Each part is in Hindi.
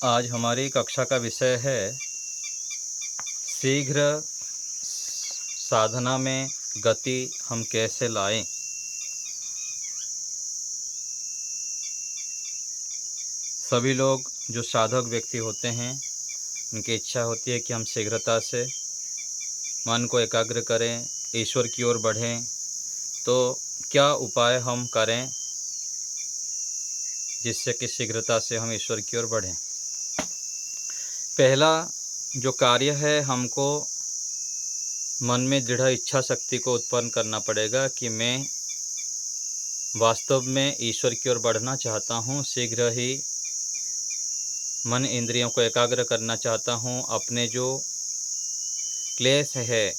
आज हमारी कक्षा का विषय है शीघ्र साधना में गति हम कैसे लाएं। सभी लोग जो साधक व्यक्ति होते हैं उनकी इच्छा होती है कि हम शीघ्रता से मन को एकाग्र करें, ईश्वर की ओर बढ़ें। तो क्या उपाय हम करें जिससे कि शीघ्रता से हम ईश्वर की ओर बढ़ें। पहला जो कार्य है, हमको मन में दृढ़ इच्छा शक्ति को उत्पन्न करना पड़ेगा कि मैं वास्तव में ईश्वर की ओर बढ़ना चाहता हूँ, शीघ्र ही मन इंद्रियों को एकाग्र करना चाहता हूँ। अपने जो क्लेश है,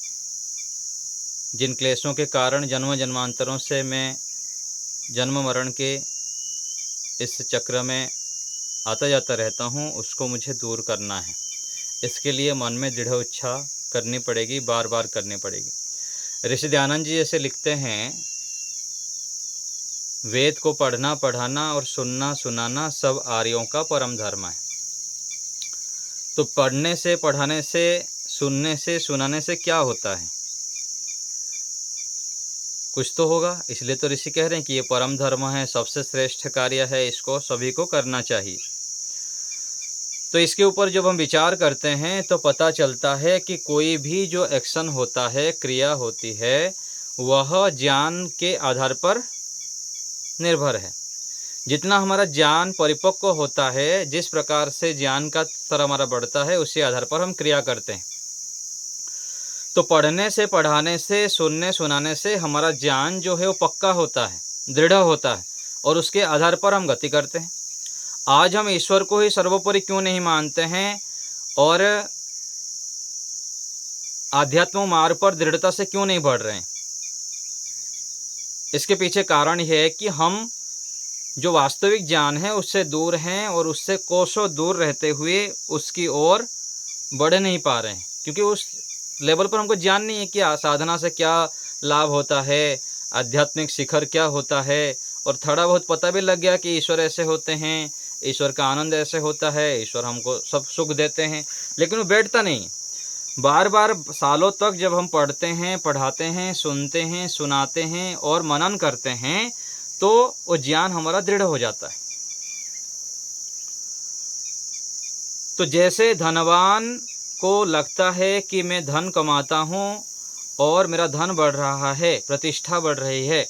जिन क्लेशों के कारण जन्म जन्मांतरों से मैं जन्म मरण के इस चक्र में आता जाता रहता हूँ, उसको मुझे दूर करना है। इसके लिए मन में दृढ़ इच्छा करनी पड़ेगी, बार बार करनी पड़ेगी। ऋषि दयानंद जी ऐसे लिखते हैं, वेद को पढ़ना पढ़ाना और सुनना सुनाना सब आर्यों का परम धर्म है। तो पढ़ने से, पढ़ाने से, सुनने से, सुनाने से क्या होता है? कुछ तो होगा। इसलिए तो ऋषि कह रहे हैं कि ये परम धर्म है, सबसे श्रेष्ठ कार्य है, इसको सभी को करना चाहिए। तो इसके ऊपर जब हम विचार करते हैं तो पता चलता है कि कोई भी जो एक्शन होता है, क्रिया होती है, वह ज्ञान के आधार पर निर्भर है। जितना हमारा ज्ञान परिपक्व होता है, जिस प्रकार से ज्ञान का स्तर हमारा बढ़ता है, उसी आधार पर हम क्रिया करते हैं। तो पढ़ने से, पढ़ाने से, सुनने सुनाने से हमारा ज्ञान जो है वो पक्का होता है, दृढ़ होता है, और उसके आधार पर हम गति करते हैं। आज हम ईश्वर को ही सर्वोपरि क्यों नहीं मानते हैं और आध्यात्म मार्ग पर दृढ़ता से क्यों नहीं बढ़ रहे हैं? इसके पीछे कारण यह है कि हम जो वास्तविक ज्ञान है उससे दूर हैं और उससे कोसों दूर रहते हुए उसकी ओर बढ़ नहीं पा रहे हैं, क्योंकि उस लेवल पर हमको ज्ञान नहीं है कि साधना से क्या लाभ होता है, आध्यात्मिक शिखर क्या होता है। और थोड़ा बहुत पता भी लग गया कि ईश्वर ऐसे होते हैं, ईश्वर का आनंद ऐसे होता है, ईश्वर हमको सब सुख देते हैं, लेकिन वो बैठता नहीं। बार बार सालों तक जब हम पढ़ते हैं, पढ़ाते हैं, सुनते हैं, सुनाते हैं और मनन करते हैं, तो वो ज्ञान हमारा दृढ़ हो जाता है। तो जैसे धनवान को लगता है कि मैं धन कमाता हूँ और मेरा धन बढ़ रहा है, प्रतिष्ठा बढ़ रही है,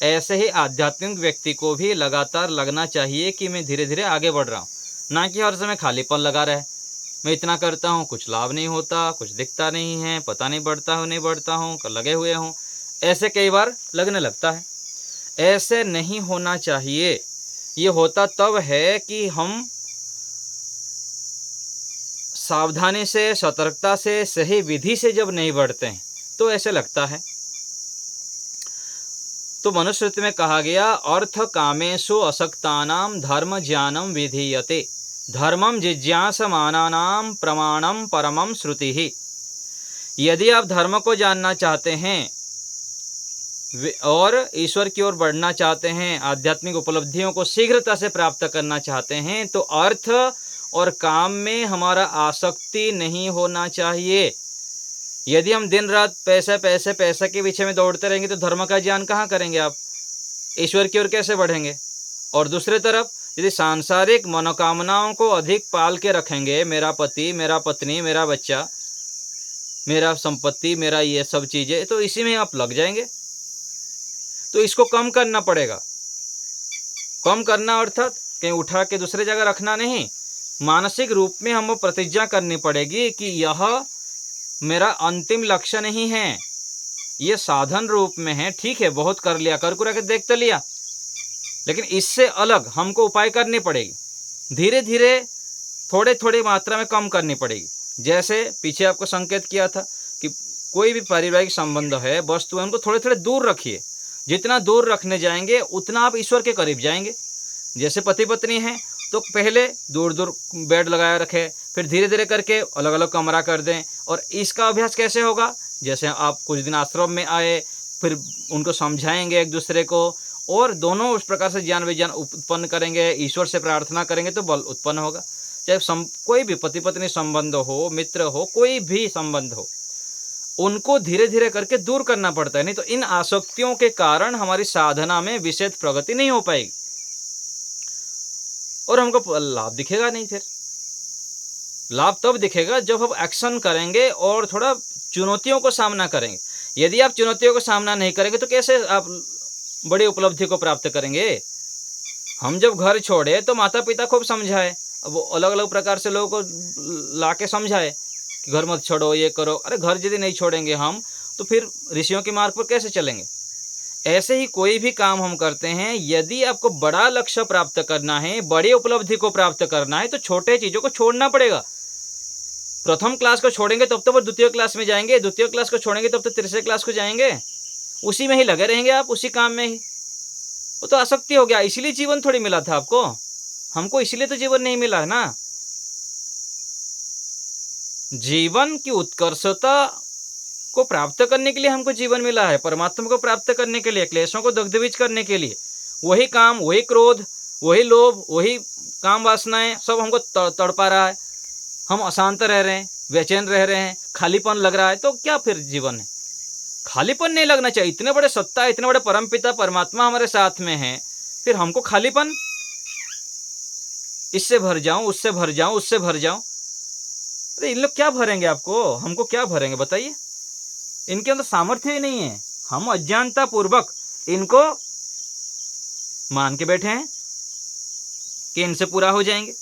ऐसे ही आध्यात्मिक व्यक्ति को भी लगातार लगना चाहिए कि मैं धीरे धीरे आगे बढ़ रहा हूँ, ना कि हर समय खालीपन लगा रहे। मैं इतना करता हूँ, कुछ लाभ नहीं होता, कुछ दिखता नहीं है, पता नहीं बढ़ता हूँ नहीं बढ़ता हूँ, लगे हुए हूँ, ऐसे कई बार लगने लगता है। ऐसे नहीं होना चाहिए। ये होता तब है कि हम सावधानी से, सतर्कता से, सही विधि से जब नहीं बढ़ते हैं तो ऐसे लगता है। तो मनुस्मृति में कहा गया, अर्थ कामेषु असक्तानाम धर्म ज्ञानम विधीयते, धर्मम जिज्ञासमानानाम प्रमाणम परमम श्रुति ही। यदि आप धर्म को जानना चाहते हैं और ईश्वर की ओर बढ़ना चाहते हैं, आध्यात्मिक उपलब्धियों को शीघ्रता से प्राप्त करना चाहते हैं, तो अर्थ और काम में हमारा आसक्ति नहीं होना चाहिए। यदि हम दिन रात पैसे पैसे पैसे के पीछे में दौड़ते रहेंगे तो धर्म का ज्ञान कहाँ करेंगे आप? ईश्वर की ओर कैसे बढ़ेंगे? और दूसरी तरफ यदि सांसारिक मनोकामनाओं को अधिक पाल के रखेंगे, मेरा पति, मेरा पत्नी, मेरा बच्चा, मेरा संपत्ति, मेरा ये सब चीज़ें, तो इसी में आप लग जाएंगे। तो इसको कम करना पड़ेगा। कम करना अर्थात कहीं उठा के दूसरी जगह रखना नहीं, मानसिक रूप में हमको प्रतिज्ञा करनी पड़ेगी कि यह मेरा अंतिम लक्ष्य नहीं है, ये साधन रूप में है। ठीक है, बहुत कर लिया, कर के देख तो लिया, लेकिन इससे अलग हमको उपाय करनी पड़ेगी। धीरे धीरे थोड़े थोड़े मात्रा में कम करनी पड़ेगी। जैसे पीछे आपको संकेत किया था कि कोई भी पारिवारिक संबंध है, वस्तु है, उनको थोड़े थोड़े दूर रखिए। जितना दूर रखने जाएंगे उतना आप ईश्वर के करीब जाएंगे। जैसे पति पत्नी हैं तो पहले दूर दूर बेड लगाया रखें, फिर धीरे धीरे करके अलग अलग कमरा कर दें। और इसका अभ्यास कैसे होगा? जैसे आप कुछ दिन आश्रम में आए, फिर उनको समझाएंगे एक दूसरे को, और दोनों उस प्रकार से ज्ञान विज्ञान उत्पन्न करेंगे, ईश्वर से प्रार्थना करेंगे तो बल उत्पन्न होगा। चाहे कोई भी पति पत्नी संबंध हो, मित्र हो, कोई भी संबंध हो, उनको धीरे धीरे करके दूर करना पड़ता है। नहीं तो इन आसक्तियों के कारण हमारी साधना में विशेष प्रगति नहीं हो पाएगी और हमको लाभ दिखेगा नहीं। फिर लाभ तब दिखेगा जब हम एक्शन करेंगे और थोड़ा चुनौतियों को सामना करेंगे। यदि आप चुनौतियों को सामना नहीं करेंगे तो कैसे आप बड़ी उपलब्धि को प्राप्त करेंगे। हम जब घर छोड़े तो माता पिता खूब समझाए, वो अलग अलग प्रकार से लोगों को ला के समझाए कि घर मत छोड़ो, ये करो। अरे घर यदि नहीं छोड़ेंगे हम तो फिर ऋषियों के मार्ग पर कैसे चलेंगे। ऐसे ही कोई भी काम हम करते हैं, यदि आपको बड़ा लक्ष्य प्राप्त करना है, बड़ी उपलब्धि को प्राप्त करना है, तो छोटे चीज़ों को छोड़ना पड़ेगा। प्रथम क्लास को छोड़ेंगे तब तो वो द्वितीय क्लास में जाएंगे, द्वितीय क्लास को छोड़ेंगे तब तो तीसरे क्लास को जाएंगे, उसी में ही लगे रहेंगे आप, उसी काम में ही। वो तो आसक्ति हो गया। इसीलिए जीवन थोड़ी मिला था आपको, हमको इसलिए तो जीवन नहीं मिला है ना। जीवन की उत्कर्षता को प्राप्त करने के लिए हमको जीवन मिला है, परमात्मा को प्राप्त करने के लिए, क्लेशों को दग्धबीज करने के लिए। वही काम, वही क्रोध, वही लोभ, वही काम वासनाएं सब हमको तड़पा रहा है। हम अशांत रह रहे हैं, बेचैन रह रहे हैं, खालीपन लग रहा है। तो क्या फिर जीवन है? खालीपन नहीं लगना चाहिए। इतने बड़े सत्ता, इतने बड़े परमपिता परमात्मा हमारे साथ में हैं, फिर हमको खालीपन, इससे भर जाऊं, उससे भर जाऊं, उससे भर जाऊं। अरे इन लोग क्या भरेंगे आपको, हमको क्या भरेंगे बताइए। इनके अंदर सामर्थ्य ही नहीं है। हम अज्ञानता पूर्वक इनको मान के बैठे हैं कि इनसे पूरा हो जाएंगे।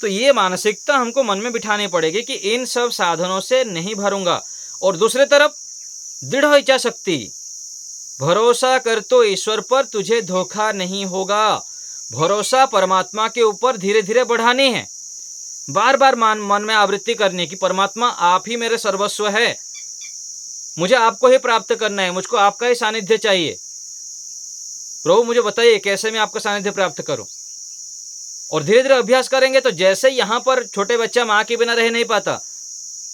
तो ये मानसिकता हमको मन में बिठानी पड़ेगी कि इन सब साधनों से नहीं भरूंगा। और दूसरे तरफ दृढ़ इच्छा शक्ति, भरोसा कर तो ईश्वर पर, तुझे धोखा नहीं होगा। भरोसा परमात्मा के ऊपर धीरे धीरे बढ़ानी है। बार बार मन में आवृत्ति करनी कि परमात्मा आप ही मेरे सर्वस्व है, मुझे आपको ही प्राप्त करना है, मुझको आपका ही सानिध्य चाहिए। प्रभु मुझे बताइए कैसे मैं आपका सानिध्य प्राप्त करूं। और धीरे धीरे अभ्यास करेंगे तो जैसे यहाँ पर छोटे बच्चा माँ के बिना रह नहीं पाता,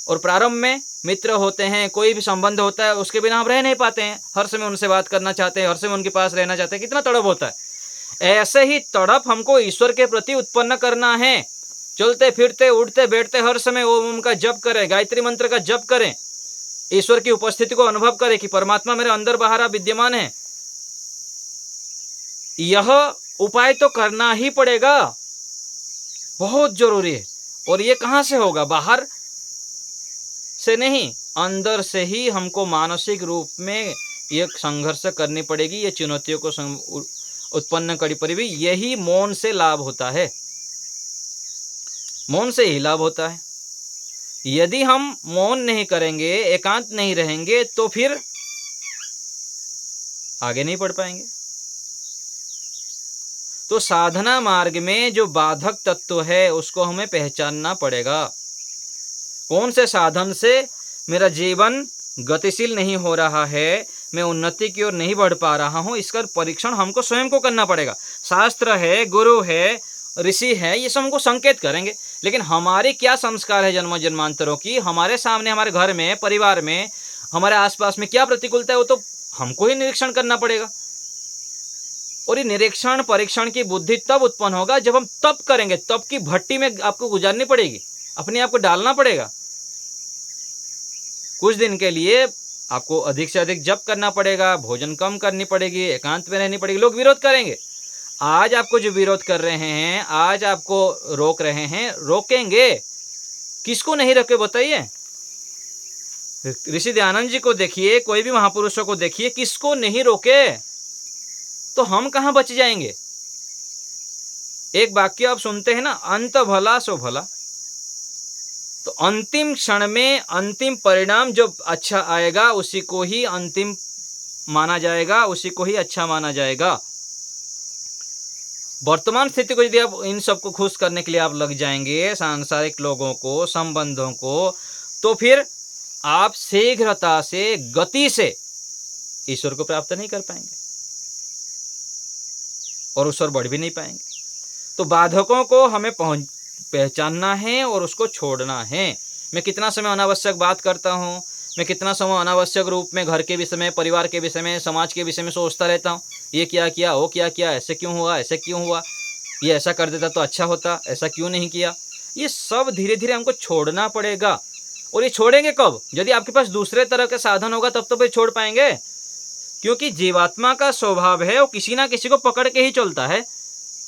और प्रारंभ में मित्र होते हैं, कोई भी संबंध होता है, उसके बिना हम रह नहीं पाते हैं, हर समय उनसे बात करना चाहते हैं, हर समय उनके पास रहना चाहते हैं, कितना तड़प होता है। ऐसे ही तड़प हमको ईश्वर के प्रति उत्पन्न करना है। चलते फिरते उठते बैठते हर समय ओम का जप करें, गायत्री मंत्र का जप करें, ईश्वर की उपस्थिति को अनुभव करें कि परमात्मा मेरे अंदर बाहर विद्यमान है। यह उपाय तो करना ही पड़ेगा, बहुत जरूरी है। और ये कहाँ से होगा? बाहर से नहीं, अंदर से ही हमको मानसिक रूप में ये संघर्ष करनी पड़ेगी, ये चुनौतियों को उत्पन्न करनी पड़ेगी। यही मौन से लाभ होता है, मौन से ही लाभ होता है। यदि हम मौन नहीं करेंगे, एकांत नहीं रहेंगे, तो फिर आगे नहीं बढ़ पाएंगे। तो साधना मार्ग में जो बाधक तत्व है उसको हमें पहचानना पड़ेगा। कौन से साधन से मेरा जीवन गतिशील नहीं हो रहा है, मैं उन्नति की ओर नहीं बढ़ पा रहा हूँ, इसका परीक्षण हमको स्वयं को करना पड़ेगा। शास्त्र है, गुरु है, ऋषि है, ये सब हमको संकेत करेंगे, लेकिन हमारे क्या संस्कार है जन्म जन्मांतरों की, हमारे सामने, हमारे घर में, परिवार में, हमारे आसपास में क्या प्रतिकूलता है, वो तो हमको ही निरीक्षण करना पड़ेगा। और ये निरीक्षण परीक्षण की बुद्धि तब उत्पन्न होगा जब हम तप करेंगे। तप की भट्टी में आपको गुजारनी पड़ेगी, अपने आप को डालना पड़ेगा। कुछ दिन के लिए आपको अधिक से अधिक जप करना पड़ेगा, भोजन कम करनी पड़ेगी, एकांत में रहनी पड़ेगी। लोग विरोध करेंगे, आज आपको जो विरोध कर रहे हैं, आज आपको रोक रहे हैं, रोकेंगे। किसको नहीं रोके बताइए? ऋषि दयानंद जी को देखिए, कोई भी महापुरुषों को देखिए, किसको नहीं रोके। तो हम कहां बच जाएंगे? एक वाक्य आप सुनते हैं ना, अंत भला सो भला। तो अंतिम क्षण में अंतिम परिणाम जो अच्छा आएगा उसी को ही अंतिम माना जाएगा, उसी को ही अच्छा माना जाएगा। वर्तमान स्थिति को यदि आप इन सबको खुश करने के लिए आप लग जाएंगे, सांसारिक लोगों को, संबंधों को, तो फिर आप शीघ्रता से, गति से ईश्वर को प्राप्त नहीं कर पाएंगे और उस ओर बढ़ भी नहीं पाएंगे। तो बाधकों को हमें पहचानना है और उसको छोड़ना है। मैं कितना समय अनावश्यक बात करता हूँ, मैं कितना समय अनावश्यक रूप में घर के विषय में, परिवार के विषय में, समाज के विषय में सोचता रहता हूँ। ये क्या किया, वो क्या किया, ऐसे क्यों हुआ, ऐसे क्यों हुआ, ये ऐसा कर देता तो अच्छा होता, ऐसा क्यों नहीं किया। ये सब धीरे धीरे हमको छोड़ना पड़ेगा। और ये छोड़ेंगे कब? यदि आपके पास दूसरे तरह के साधन होगा तब तो फिर छोड़ पाएंगे। क्योंकि जीवात्मा का स्वभाव है वो किसी ना किसी को पकड़ के ही चलता है,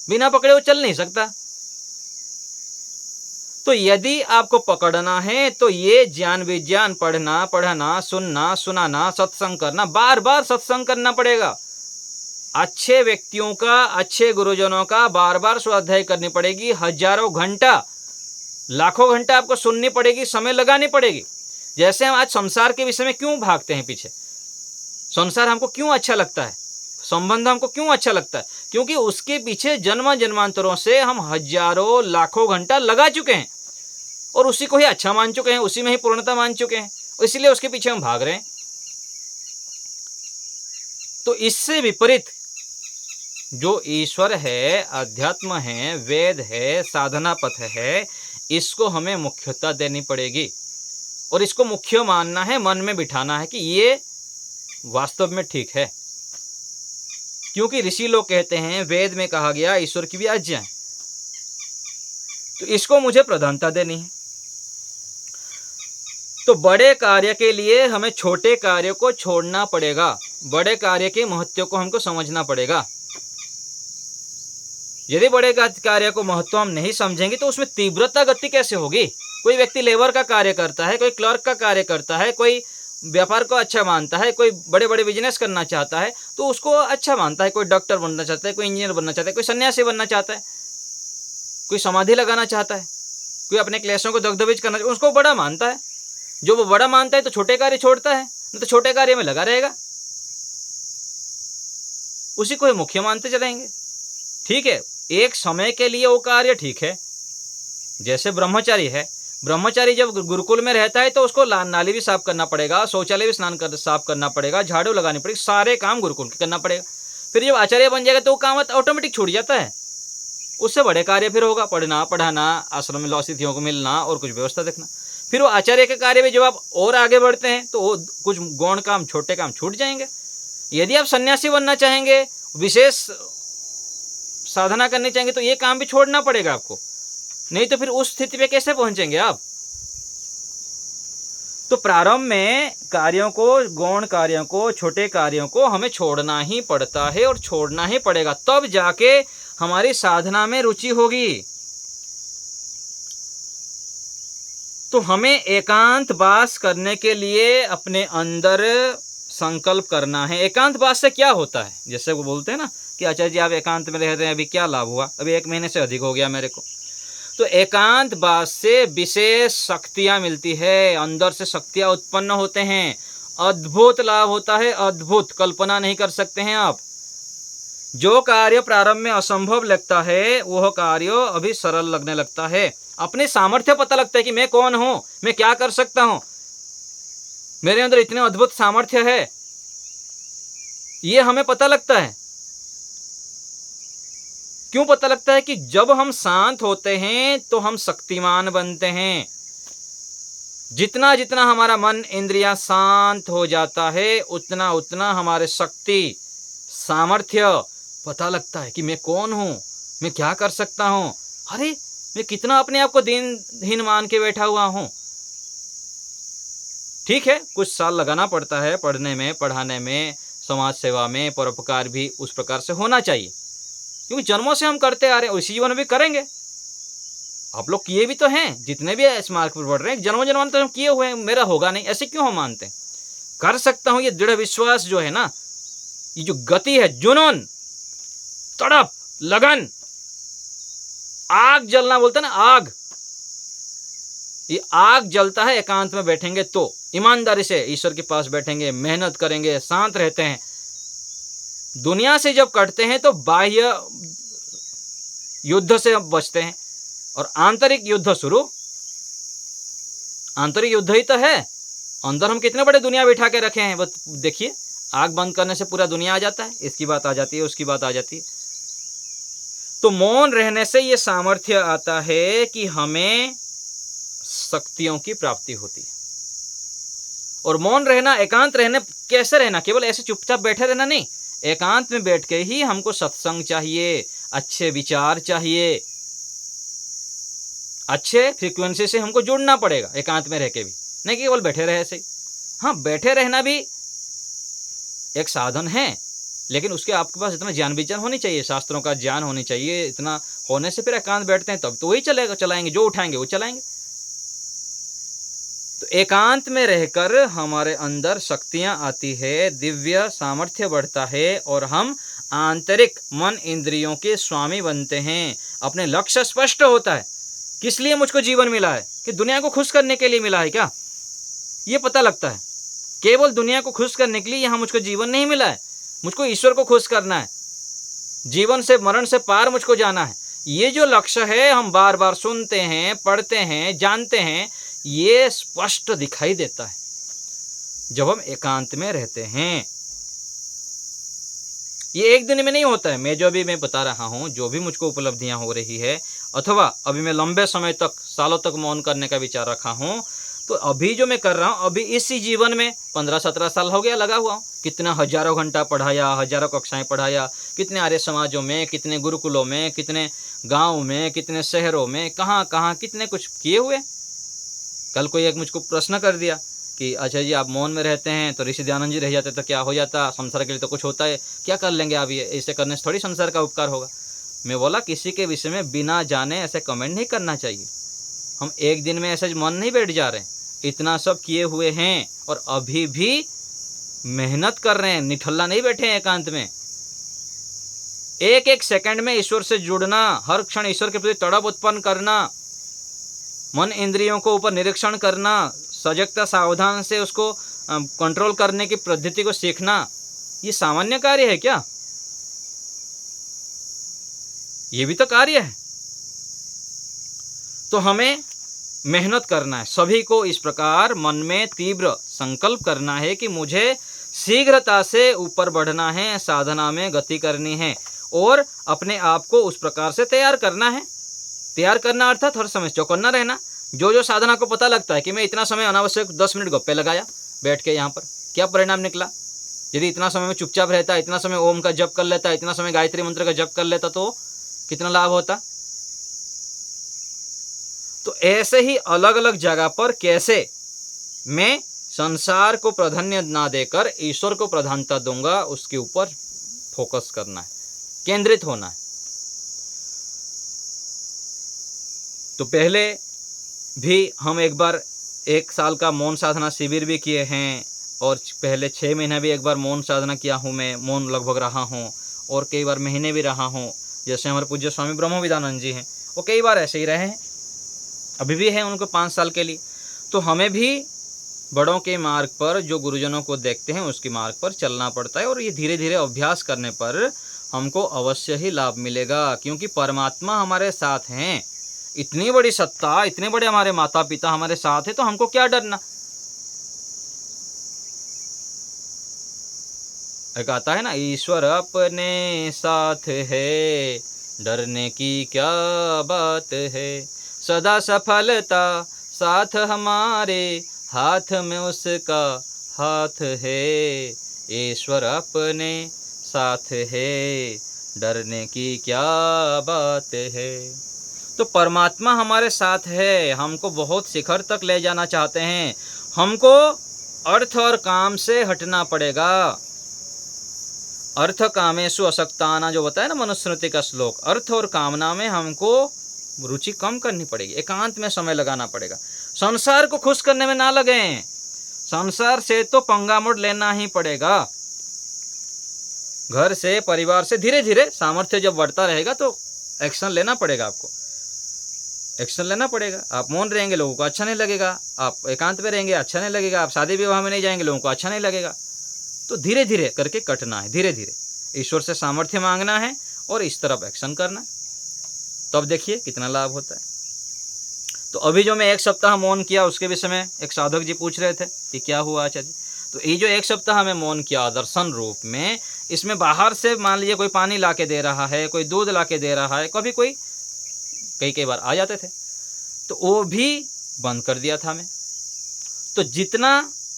बिना पकड़े वो चल नहीं सकता। तो यदि आपको पकड़ना है तो ये ज्ञान विज्ञान पढ़ना, सुनना, सुनाना, सत्संग करना, बार बार सत्संग करना पड़ेगा। अच्छे व्यक्तियों का, अच्छे गुरुजनों का बार बार स्वाध्याय करनी पड़ेगी। हजारों घंटा, लाखों घंटा आपको सुननी पड़ेगी, समय लगानी पड़ेगी। जैसे हम आज संसार के विषय में क्यों भागते हैं पीछे? संसार हमको क्यों अच्छा लगता है? संबंध हमको क्यों अच्छा लगता है? क्योंकि उसके पीछे जन्म जन्मांतरों से हम हजारों लाखों घंटा लगा चुके हैं और उसी को ही अच्छा मान चुके हैं, उसी में ही पूर्णता मान चुके हैं, इसलिए उसके पीछे हम भाग रहे हैं। तो इससे विपरीत जो ईश्वर है, अध्यात्म है, वेद है, साधना पथ है, इसको हमें मुख्यता देनी पड़ेगी और इसको मुख्य मानना है, मन में बिठाना है कि ये वास्तव में ठीक है। क्योंकि ऋषि लोग कहते हैं, वेद में कहा गया ईश्वर की भी आज्ञा है, तो इसको मुझे प्रधानता देनी है। तो बड़े कार्य के लिए हमें छोटे कार्य को छोड़ना पड़ेगा, बड़े कार्य के महत्व को हमको समझना पड़ेगा। यदि बड़े कार्य को महत्व हम नहीं समझेंगे तो उसमें तीव्रता गति कैसे होगी? कोई व्यक्ति लेबर का कार्य करता है, कोई क्लर्क का कार्य करता है, कोई व्यापार को अच्छा मानता है, कोई बड़े बड़े बिजनेस करना चाहता है तो उसको अच्छा मानता है, कोई डॉक्टर बनना चाहता है, कोई इंजीनियर बनना चाहता है, कोई सन्यासी बनना चाहता है, कोई समाधि लगाना चाहता है, कोई अपने क्लेशों को दग्धबीज करना, उसको बड़ा मानता है। जो वो बड़ा मानता है तो छोटे कार्य छोड़ता है, नहीं तो छोटे कार्य में लगा रहेगा, उसी को ही मुख्य मानते चलेंगे। ठीक है, एक समय के लिए वो कार्य ठीक है। जैसे ब्रह्मचारी है, ब्रह्मचारी जब गुरुकुल में रहता है तो उसको नाली भी साफ करना पड़ेगा, शौचालय भी साफ करना पढ़ेगा, झाड़ू लगानी पड़ेगी, सारे काम गुरुकुल के करना पड़ेगा। फिर जब आचार्य बन जाएगा तो वो काम ऑटोमेटिक छूट जाता है। उससे बड़े कार्य फिर होगा, पढ़ना, पढ़ाना, आश्रम में अतिथियों को मिलना और कुछ व्यवस्था देखना। फिर वो आचार्य के कार्य में जब आप और आगे बढ़ते हैं तो वो कुछ गौण काम, छोटे काम छूट जाएंगे। यदि आप सन्यासी बनना चाहेंगे, विशेष साधना करनी चाहेंगे तो ये काम भी छोड़ना पड़ेगा आपको, नहीं तो फिर उस स्थिति पे कैसे पहुंचेंगे आप? तो प्रारंभ में कार्यों को, गौण कार्यों को, छोटे कार्यों को हमें छोड़ना ही पड़ता है और छोड़ना ही पड़ेगा, तब जाके हमारी साधना में रुचि होगी। तो हमें एकांत वास करने के लिए अपने अंदर संकल्प करना है। एकांत वास से क्या होता है? जैसे वो बोलते हैं ना कि आचार्य जी आप एकांत में रह रहे हैं, अभी क्या लाभ हुआ? अभी 1 महीने से अधिक हो गया मेरे को। तो एकांत वास से विशेष शक्तियां मिलती है, अंदर से शक्तियां उत्पन्न होते हैं, अद्भुत लाभ होता है, अद्भुत, कल्पना नहीं कर सकते हैं आप। जो कार्य प्रारंभ में असंभव लगता है वह कार्य अभी सरल लगने लगता है। अपने सामर्थ्य पता लगता है कि मैं कौन हूं, मैं क्या कर सकता हूं, मेरे अंदर इतने अद्भुत सामर्थ्य है, ये हमें पता लगता है। क्यों पता लगता है? कि जब हम शांत होते हैं तो हम शक्तिमान बनते हैं। जितना जितना हमारा मन, इंद्रियां शांत हो जाता है, उतना उतना हमारे शक्ति, सामर्थ्य पता लगता है कि मैं कौन हूं, मैं क्या कर सकता हूं। अरे मैं कितना अपने आप को दीनहीन मान के बैठा हुआ हूं। ठीक है, कुछ साल लगाना पड़ता है पढ़ने में, पढ़ाने में, समाज सेवा में, परोपकार भी उस प्रकार से होना चाहिए, क्योंकि जन्मों से हम करते आ रहे हैं, उसी जीवन में भी करेंगे। आप लोग किए भी तो हैं, जितने भी इस मार्ग पर बढ़ रहे हैं, जन्मों जन्मांतर हम किए हुए हैं, मेरा होगा नहीं, ऐसे क्यों हम मानते हैं? कर सकता हूं, ये दृढ़ विश्वास जो है ना, ये जो गति है, जुनून, तड़प, लगन, आग जलना बोलते हैं ना, आग, ये आग जलता है एकांत में बैठेंगे तो। ईमानदारी से ईश्वर के पास बैठेंगे, मेहनत करेंगे, शांत रहते हैं। दुनिया से जब कटते हैं तो बाह्य युद्ध से हम बचते हैं और आंतरिक युद्ध शुरू। आंतरिक युद्ध ही तो है। अंदर हम कितने बड़े दुनिया बिठा के रखे हैं, बस देखिए, आग बंद करने से पूरा दुनिया आ जाता है, इसकी बात आ जाती है, उसकी बात आ जाती है। तो मौन रहने से ये सामर्थ्य आता है कि हमें शक्तियों की प्राप्ति होती है। और मौन रहना, एकांत रहने, कैसे रहना? केवल ऐसे चुपचाप बैठे रहना नहीं, एकांत में बैठ के ही हमको सत्संग चाहिए, अच्छे विचार चाहिए, अच्छे फ्रीक्वेंसी से हमको जुड़ना पड़ेगा एकांत में रह के भी, नहीं कि केवल बैठे रहे ऐसे ही। हाँ, बैठे रहना भी एक साधन है, लेकिन उसके आपके पास इतना ज्ञान विज्ञान होनी चाहिए, शास्त्रों का ज्ञान होनी चाहिए। इतना होने से फिर एकांत बैठते हैं तब तो वही चलेगा, चलाएंगे जो उठाएंगे वो चलाएंगे। तो एकांत में रहकर हमारे अंदर शक्तियां आती है, दिव्य सामर्थ्य बढ़ता है और हम आंतरिक मन इंद्रियों के स्वामी बनते हैं। अपने लक्ष्य स्पष्ट होता है, किस लिए मुझको जीवन मिला है, कि दुनिया को खुश करने के लिए मिला है क्या, ये पता लगता है। केवल दुनिया को खुश करने के लिए यहाँ मुझको जीवन नहीं मिला है, मुझको ईश्वर को खुश करना है, जीवन से मरण से पार मुझको जाना है। ये जो लक्ष्य है हम बार बार सुनते हैं, पढ़ते हैं, जानते हैं, ये स्पष्ट दिखाई देता है जब हम एकांत में रहते हैं। ये एक दिन में नहीं होता है। मैं जो भी मैं बता रहा हूँ, जो भी मुझको उपलब्धियां हो रही है, अथवा अभी मैं लंबे समय तक, सालों तक मौन करने का विचार रखा हूँ, तो अभी जो मैं कर रहा हूँ, अभी इसी जीवन में 15-17 साल हो गया लगा हुआ हूँ। कितना हजारों घंटा पढ़ाया, हजारों कक्षाएं पढ़ाया, कितने आर्य समाजों में, कितने गुरुकुलों में, कितने गाँव में, कितने शहरों में, कहाँ कहाँ कितने कुछ किए हुए। कल कोई एक मुझको प्रश्न कर दिया कि अच्छा जी आप मौन में रहते हैं तो ऋषि दयानंद जी रह जाते तो क्या हो जाता, संसार के लिए तो कुछ होता है, क्या कर लेंगे आप, ये ऐसे करने से थोड़ी संसार का उपकार होगा। मैं बोला किसी के विषय में बिना जाने ऐसे कमेंट नहीं करना चाहिए। हम एक दिन में ऐसे मन नहीं बैठ जा रहे हैं, इतना सब किए हुए हैं और अभी भी मेहनत कर रहे हैं, निठल्ला नहीं बैठे हैं एकांत में। एक एक सेकंड में ईश्वर से जुड़ना, हर क्षण ईश्वर के प्रति तड़प उत्पन्न करना, मन इंद्रियों को ऊपर निरीक्षण करना, सजगता सावधान से उसको कंट्रोल करने की पद्धति को सीखना, ये सामान्य कार्य है क्या? ये भी तो कार्य है। तो हमें मेहनत करना है, सभी को इस प्रकार मन में तीव्र संकल्प करना है कि मुझे शीघ्रता से ऊपर बढ़ना है, साधना में गति करनी है और अपने आप को उस प्रकार से तैयार करना है। तैयार करना अर्थात हर समय चौकन्ना रहना। जो जो साधना को पता लगता है कि मैं इतना समय अनावश्यक 10 मिनट गप्पे लगाया बैठ के, यहाँ पर क्या परिणाम निकला? यदि इतना समय में चुपचाप रहता, इतना समय ओम का जप कर लेता, इतना समय गायत्री मंत्र का जप कर लेता तो कितना लाभ होता। तो ऐसे ही अलग अलग जगह पर कैसे मैं संसार को प्राधान्य ना देकर ईश्वर को प्रधानता दूंगा, उसके ऊपर फोकस करना है, केंद्रित होना है। तो पहले भी हम एक बार 1 साल का मौन साधना शिविर भी किए हैं और पहले 6 महीने भी एक बार मौन साधना किया हूँ। मैं मौन लगभग रहा हूँ और कई बार महीने भी रहा हूँ। जैसे हमारे पूज्य स्वामी ब्रह्मविदानंद जी हैं, वो कई बार ऐसे ही रहे हैं, अभी भी हैं उनको 5 साल के लिए। तो हमें भी बड़ों के मार्ग पर, जो गुरुजनों को देखते हैं उसके मार्ग पर चलना पड़ता है और ये धीरे धीरे अभ्यास करने पर हमको अवश्य ही लाभ मिलेगा, क्योंकि परमात्मा हमारे साथ हैं। इतनी बड़ी सत्ता, इतने बड़े हमारे माता पिता हमारे साथ है, तो हमको क्या डरना। एक आता है ना, ईश्वर अपने साथ है, डरने की क्या बात है, सदा सफलता साथ हमारे, हाथ में उसका हाथ है, ईश्वर अपने साथ है, डरने की क्या बात है। तो परमात्मा हमारे साथ है, हमको बहुत शिखर तक ले जाना चाहते हैं। हमको अर्थ और काम से हटना पड़ेगा। अर्थ कामेषु असक्ताना जो बताया ना मनुस्मृति का श्लोक, अर्थ और कामना में हमको रुचि कम करनी पड़ेगी, एकांत में समय लगाना पड़ेगा। संसार को खुश करने में ना लगें, संसार से तो पंगा मोड़ लेना ही पड़ेगा। घर से, परिवार से धीरे धीरे सामर्थ्य जब बढ़ता रहेगा तो एक्शन लेना पड़ेगा, आपको एक्शन लेना पड़ेगा। आप मौन रहेंगे, लोगों को अच्छा नहीं लगेगा। आप एकांत में रहेंगे, अच्छा नहीं लगेगा। आप शादी विवाह में नहीं जाएंगे, लोगों को अच्छा नहीं लगेगा। तो धीरे धीरे करके कटना है, धीरे धीरे ईश्वर से सामर्थ्य मांगना है और इस तरफ एक्शन करना है। तो अब देखिए कितना लाभ होता है। तो अभी जो मैं 1 सप्ताह मौन किया, उसके विषय में एक साधक जी पूछ रहे थे कि क्या हुआ आचार्य जी। तो ये जो 1 सप्ताह में मौन किया दर्शन रूप में, इसमें बाहर से मान लीजिए कोई पानी ला के दे रहा है, कोई दूध ला के दे रहा है, कभी कोई कई बार आ जाते थे, तो वो भी बंद कर दिया था मैं। तो जितना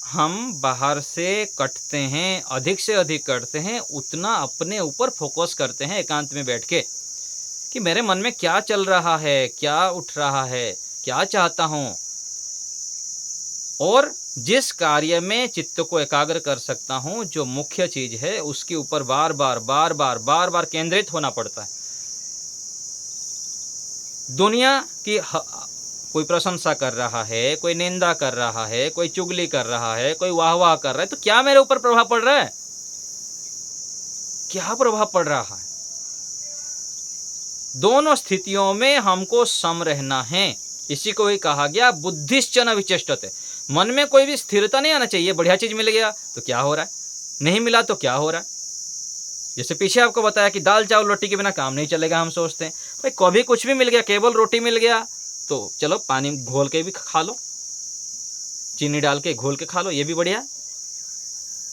हम बाहर से कटते हैं, अधिक से अधिक कटते हैं, उतना अपने ऊपर फोकस करते हैं एकांत में बैठ के। कि मेरे मन में क्या चल रहा है, क्या उठ रहा है, क्या चाहता हूँ, और जिस कार्य में चित्त को एकाग्र कर सकता हूँ, जो मुख्य चीज है उसके ऊपर बार बार केंद्रित होना पड़ता है। दुनिया की कोई प्रशंसा कर रहा है, कोई निंदा कर रहा है, कोई चुगली कर रहा है, कोई वाह वाह कर रहा है, तो क्या मेरे ऊपर प्रभाव पड़ रहा है? क्या प्रभाव पड़ रहा है? दोनों स्थितियों में हमको सम रहना है। इसी को ही कहा गया बुद्धिश्च न विचेष्टते। मन में कोई भी स्थिरता नहीं आना चाहिए। बढ़िया चीज मिल गया तो क्या हो रहा है, नहीं मिला तो क्या हो रहा है। जैसे पीछे आपको बताया कि दाल चावल रोटी के बिना काम नहीं चलेगा। हम सोचते हैं भाई कभी कुछ भी मिल गया, केवल रोटी मिल गया तो चलो पानी घोल के भी खा लो, चीनी डाल के घोल के खा लो, ये भी बढ़िया।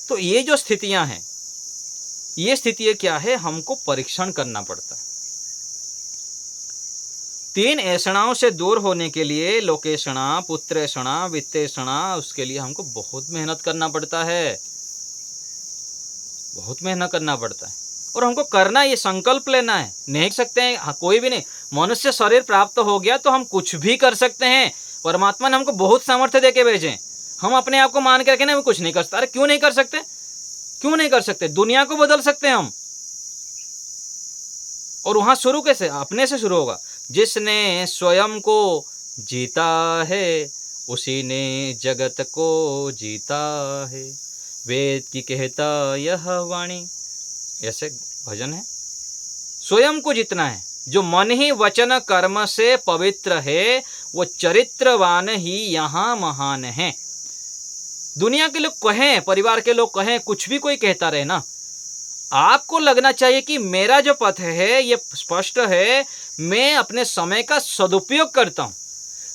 तो ये जो स्थितियां हैं, ये स्थितियां क्या है, हमको परीक्षण करना पड़ता है। 3 ऐषणाओं से दूर होने के लिए, लोकेषणा, पुत्रेषणा, वित्तेषणा, उसके लिए हमको बहुत मेहनत करना पड़ता है, बहुत मेहनत करना पड़ता है। और हमको करना, ये संकल्प लेना है। नहीं सकते हैं, हाँ, कोई भी नहीं। मनुष्य शरीर प्राप्त हो गया तो हम कुछ भी कर सकते हैं। परमात्मा ने हमको बहुत सामर्थ्य देके भेजे। हम अपने आप को मान के रखें ना, कुछ नहीं कर सकते। अरे क्यों नहीं कर सकते, क्यों नहीं कर सकते? दुनिया को बदल सकते हैं हम। और वहां शुरू कैसे? अपने से शुरू होगा। जिसने स्वयं को जीता है उसी ने जगत को जीता है, वेद की कहता यह वाणी, ऐसे भजन है। स्वयं को जीतना है। जो मन ही वचन कर्म से पवित्र है वो चरित्रवान ही यहाँ महान है। दुनिया के लोग कहें, परिवार के लोग कहें, कुछ भी कोई कहता रहे ना, आपको लगना चाहिए कि मेरा जो पथ है ये स्पष्ट है, मैं अपने समय का सदुपयोग करता हूं।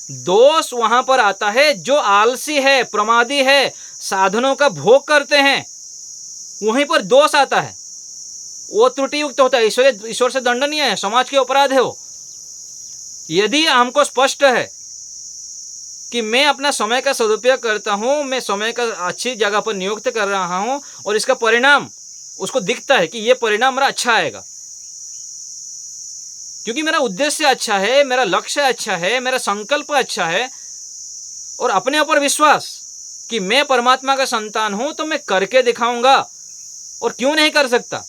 दोष वहां पर आता है जो आलसी है, प्रमादी है, साधनों का भोग करते हैं, वहीं पर दोष आता है। वो त्रुटि युक्त होता है, ईश्वर से दंडनीय है, समाज के अपराध है वो। यदि हमको स्पष्ट है कि मैं अपना समय का सदुपयोग करता हूं, मैं समय का अच्छी जगह पर नियुक्त कर रहा हूं और इसका परिणाम उसको दिखता है कि ये परिणाम मेरा अच्छा आएगा, क्योंकि मेरा उद्देश्य अच्छा है, मेरा लक्ष्य अच्छा है, मेरा संकल्प अच्छा है, और अपने ऊपर विश्वास कि मैं परमात्मा का संतान हूं तो मैं करके दिखाऊंगा। और क्यों नहीं कर सकता?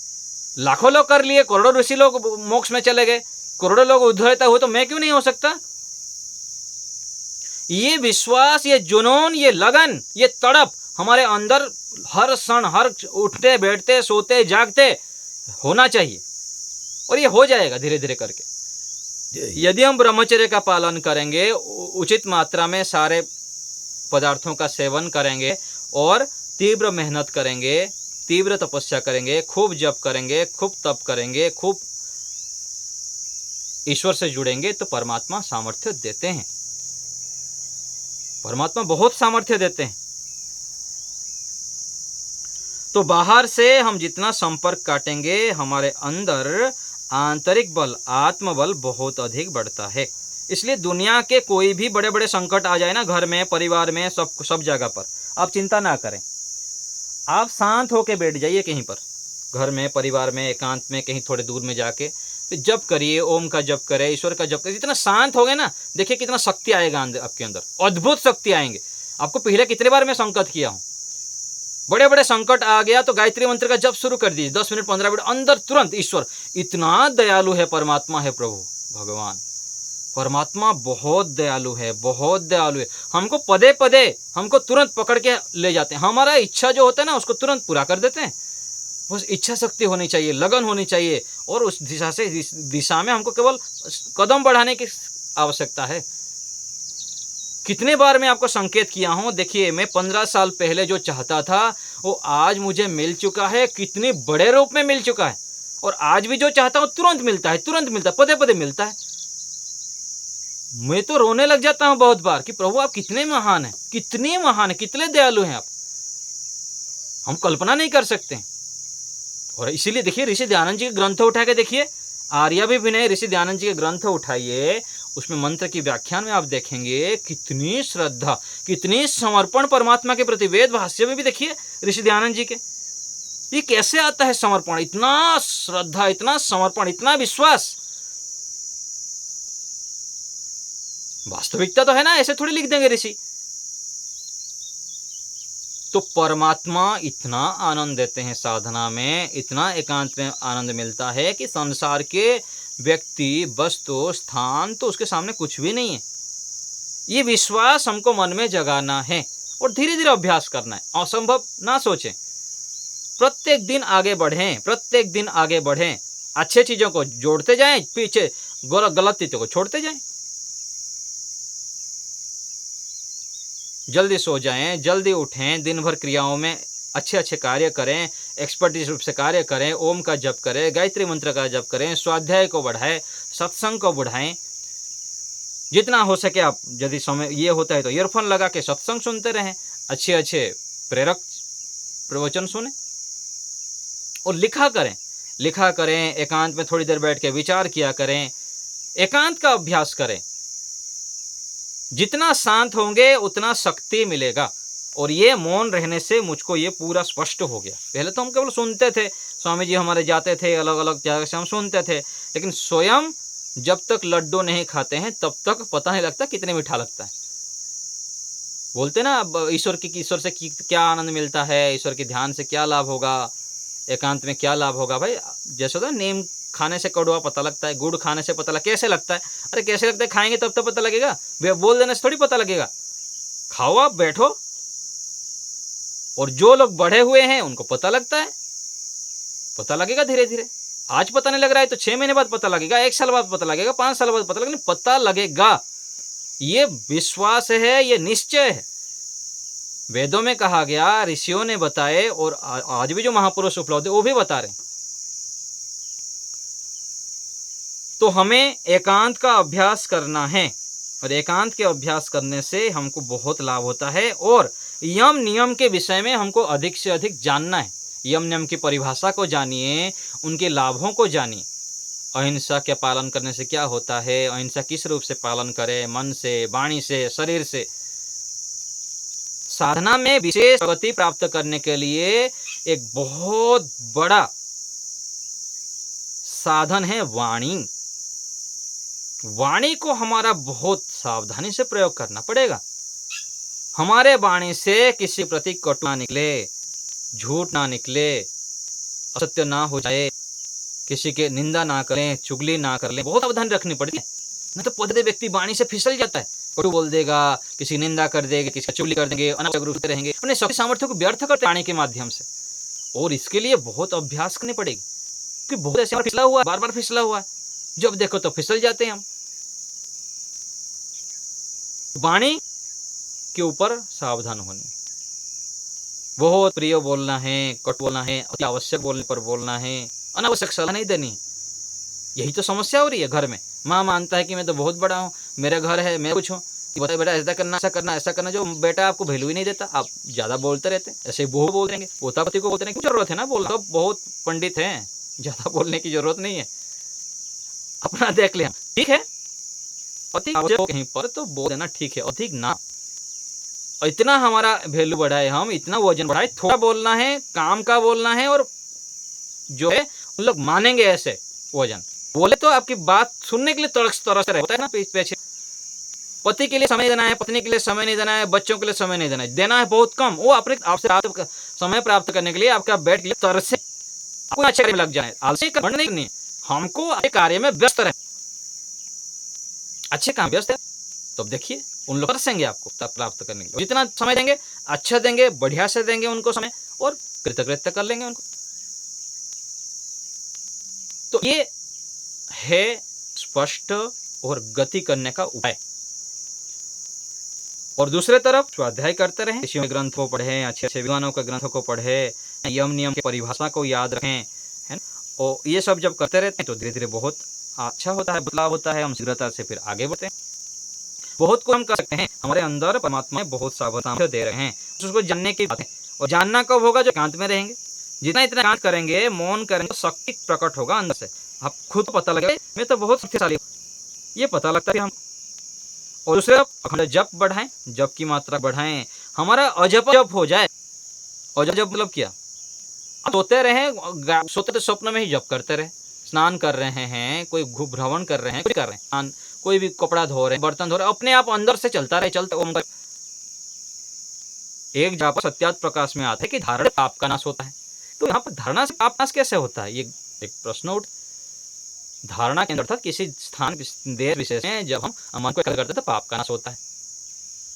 लाखों लोग कर लिए, करोड़ों ऋषि लोग मोक्ष में चले गए, करोड़ों लोग उद्धरता हुए, तो मैं क्यों नहीं हो सकता? ये विश्वास, ये जुनून, ये लगन, ये तड़प हमारे अंदर हर क्षण, हर उठते बैठते सोते जागते होना चाहिए। और ये हो जाएगा धीरे धीरे करके, यदि हम ब्रह्मचर्य का पालन करेंगे, उचित मात्रा में सारे पदार्थों का सेवन करेंगे और तीव्र मेहनत करेंगे, तीव्र तपस्या करेंगे, खूब जप करेंगे, खूब तप करेंगे, खूब ईश्वर से जुड़ेंगे, तो परमात्मा सामर्थ्य देते हैं। परमात्मा बहुत सामर्थ्य देते हैं। तो बाहर से हम जितना संपर्क काटेंगे, हमारे अंदर आंतरिक बल, आत्मबल बहुत अधिक बढ़ता है। इसलिए दुनिया के कोई भी बड़े बड़े संकट आ जाए ना, घर में, परिवार में, सब जगह पर, आप चिंता ना करें। आप शांत होके बैठ जाइए कहीं पर, घर में, परिवार में, एकांत में, कहीं थोड़े दूर में जाके जप करिए, ओम का जप करें, ईश्वर का जप करें। जितना शांत हो गए ना, देखिए कितना शक्ति आएगा आपके अंदर, अद्भुत शक्ति आएंगे। आपको पहले कितने बार मैं संकट किया हूँ, बड़े बड़े संकट आ गया तो गायत्री मंत्र का जप शुरू कर दीजिए, 10 मिनट 15 मिनट अंदर तुरंत ईश्वर, इतना दयालु है परमात्मा है, प्रभु भगवान परमात्मा बहुत दयालु है, बहुत दयालु है। हमको पदे पदे हमको तुरंत पकड़ के ले जाते हैं। हमारा इच्छा जो होता है ना, उसको तुरंत पूरा कर देते हैं। बस इच्छा शक्ति होनी चाहिए, लगन होनी चाहिए, और उस दिशा में हमको केवल कदम बढ़ाने की आवश्यकता है। कितने बार मैं आपको संकेत किया हूं, देखिए मैं 15 साल पहले जो चाहता था वो आज मुझे मिल चुका है, कितने बड़े रूप में मिल चुका है। और आज भी जो चाहता हूं तुरंत मिलता है, तुरंत मिलता है, पदे पदे मिलता है। मैं तो रोने लग जाता हूं बहुत बार कि प्रभु आप कितने महान हैं, कितने महान हैं, कितने दयालु हैं आप, हम कल्पना नहीं कर सकते। और इसीलिए देखिए ऋषि दयानंद जी के ग्रंथ उठा के देखिए, आर्या भी विनय ऋषि दयानंद जी के ग्रंथ उठाइए, उसमें मंत्र की व्याख्यान में आप देखेंगे कितनी श्रद्धा, कितनी समर्पण परमात्मा के प्रति। वेद भाष्य में भी देखिए ऋषि दयानंद जी के, ये कैसे आता है समर्पण, इतना श्रद्धा, इतना समर्पण, इतना विश्वास। वास्तविकता तो है ना, ऐसे थोड़ी लिख देंगे ऋषि। तो परमात्मा इतना आनंद देते हैं साधना में, इतना एकांत में आनंद मिलता है कि संसार के व्यक्ति, वस्तु, स्थान तो उसके सामने कुछ भी नहीं है। ये विश्वास हमको मन में जगाना है और धीरे धीरे अभ्यास करना है। असंभव ना सोचें, प्रत्येक दिन आगे बढ़ें, प्रत्येक दिन आगे बढ़ें, अच्छे चीजों को जोड़ते जाएं, पीछे गलत चीजों को छोड़ते जाएं। जल्दी सो जाएं, जल्दी उठें, दिन भर क्रियाओं में अच्छे अच्छे कार्य करें, एक्सपर्टीज रूप से कार्य करें, ओम का जप करें, गायत्री मंत्र का जप करें, स्वाध्याय को बढ़ाएं, सत्संग को बढ़ाएं। जितना हो सके आप, यदि समय ये होता है तो ईयरफोन लगा के सत्संग सुनते रहें, अच्छे अच्छे प्रेरक प्रवचन सुने और लिखा करें, एकांत में थोड़ी देर बैठ के विचार किया करें, एकांत का अभ्यास करें। जितना शांत होंगे उतना शक्ति मिलेगा। और ये मौन रहने से मुझको ये पूरा स्पष्ट हो गया। पहले तो हम केवल सुनते थे, स्वामी जी हमारे जाते थे अलग अलग जगह से, हम सुनते थे, लेकिन स्वयं जब तक लड्डू नहीं खाते हैं तब तक पता नहीं लगता कितने मीठा लगता है। बोलते ना ईश्वर से क्या आनंद मिलता है, ईश्वर के ध्यान से क्या लाभ होगा, एकांत में क्या लाभ होगा। भाई जैसे होता है नीम खाने से कड़वा पता लगता है, गुड़ खाने से पता लगता है। कैसे लगता है? अरे कैसे लगता है, खाएंगे तब तो पता लगेगा, बोल देने से थोड़ी पता लगेगा। खाओ, आप बैठो, और जो लोग बढ़े हुए हैं उनको पता लगता है, पता लगेगा धीरे धीरे। आज पता नहीं लग रहा है तो 6 महीने बाद पता लगेगा, 1 साल बाद पता लगेगा, 5 साल बाद पता लगेगा, पता लगेगा। ये विश्वास है, ये निश्चय है। वेदों में कहा गया, ऋषियों ने बताए, और आज भी जो महापुरुष उपलब्ध है वो भी बता रहे हैं। तो हमें एकांत का अभ्यास करना है, और एकांत के अभ्यास करने से हमको बहुत लाभ होता है। और यम नियम के विषय में हमको अधिक से अधिक जानना है। यम नियम की परिभाषा को जानिए, उनके लाभों को जानिए। अहिंसा के पालन करने से क्या होता है, अहिंसा किस रूप से पालन करें, मन से, वाणी से, शरीर से। साधना में विशेष प्रगति प्राप्त करने के लिए एक बहुत बड़ा साधन है वाणी। वाणी को हमारा बहुत सावधानी से प्रयोग करना पड़ेगा। हमारे वाणी से किसी प्रति कटु ना निकले, झूठ ना निकले, असत्य ना हो जाए, किसी के निंदा ना करें, चुगली ना कर लें। बहुत सावधानी रखनी पड़ती है, नहीं तो पढ़ते व्यक्ति वाणी से फिसल जाता है। कटु बोल देगा, किसी निंदा कर देगा, किसी का चुगली कर देंगे, अनावश्यक रूप से रहेंगे, अपने शक्ति सामर्थ्य को व्यर्थ करते वाणी के माध्यम से। और इसके लिए बहुत अभ्यास करनी पड़ेगी, क्योंकि बहुत ऐसे फिसला हुआ है, बार बार फिसला हुआ है, जब देखो तो फिसल जाते हैं हम। वाणी के ऊपर सावधान होने, बहुत प्रिय बोलना है, कट बोलना है, अति आवश्यक बोलने पर बोलना है, अनावश्यक सलाह नहीं देनी। यही तो समस्या हो रही है घर में। माँ मानता है कि मैं तो बहुत बड़ा हूँ, मेरा घर है, मैं कुछ हूँ, बताए बेटा ऐसा करना, ऐसा करना, ऐसा करना। जो बेटा आपको वैल्यू ही नहीं देता, आप ज़्यादा बोलते रहते हैं। ऐसे बहू बोल देंगे, पोता पति को बोलते हैं, क्यों जरूरत है ना बोलना, तो बहुत पंडित हैं, ज़्यादा बोलने की जरूरत नहीं है, अपना देख लें। ठीक है, अधिक कहीं पर तो बोल देना ठीक है, अधिक ना। इतना हमारा वैल्यू बढ़ाए, हम इतना वजन बढ़ाए, थोड़ा बोलना है, काम का बोलना है, और जो है उन लोग मानेंगे ऐसे वजन बोले तो आपकी बात सुनने के लिए तरस रहे होता है ना पीछे। पति के लिए समय देना है, पत्नी के लिए समय नहीं देना है, बच्चों के लिए समय नहीं देना है, देना है बहुत कम। वो अपने आपसे समय प्राप्त करने के लिए आपका बैठ के लिए तरसे, आपको अच्छे कार्य में लग जाए, आलसी नहीं करनी है। हमको अच्छे कार्य में व्यस्त रहे, अच्छे काम व्यस्त है, तो देखिए उन लोग तरसेंगे आपको प्राप्त करने के लिए। जितना समय देंगे, अच्छा देंगे, बढ़िया से देंगे उनको समय, और कृतकृत्य कर लेंगे उनको। तो ये है स्पष्ट और गति करने का उपाय। और दूसरे तरफ स्वाध्याय करते रहें, ऋषियों के ग्रंथों को पढ़ें, अच्छे अच्छे विद्वानों के ग्रंथों को पढ़ें, यम नियम की परिभाषा को याद रखें, है ना। और ये सब जब करते रहते हैं तो धीरे धीरे बहुत अच्छा होता है, बदलाव होता है, हम शीघ्रता से फिर आगे बढ़ते हैं। बहुत को हम कर सकते हैं, हमारे अंदर परमात्मा बहुत सामर्थ्य दे रहे हैं, उसको जानने की बात है। और जानना कब होगा? जो एकांत में रहेंगे। जितना इतना एकांत करेंगे, मौन करेंगे, तो शक्ति प्रकट होगा अंदर से। आप खुद पता लगेगा मैं तो बहुत शक्तिशाली हूँ, ये पता लगता है हम। और दूसरे अखंड जप बढ़ाएं, जप की मात्रा बढ़ाएं, हमारा अजप जप हो जाए। अजप जप मतलब क्या? सोते रहे, सोते तो स्वप्न में ही जप करते रहे, स्नान कर रहे हैं, कोई भ्रमण कर रहे हैं, कुछ कर रहे हैं, कोई भी कपड़ा धो रहे हैं, बर्तन धो रहे हैं, अपने आप अंदर से चलता रहे, चलता ओम कर। एक जगह पर सत्यात प्रकाश में आता है कि धारणा पाप का नाश होता है। तो यहाँ पर धारणा से पाप नाश कैसे होता है, ये एक प्रश्न उठ। धारणा के अंदर किसी स्थान देश विशेष में जब हम मन को एकाग्र करते हैं तो पाप का नाश होता है।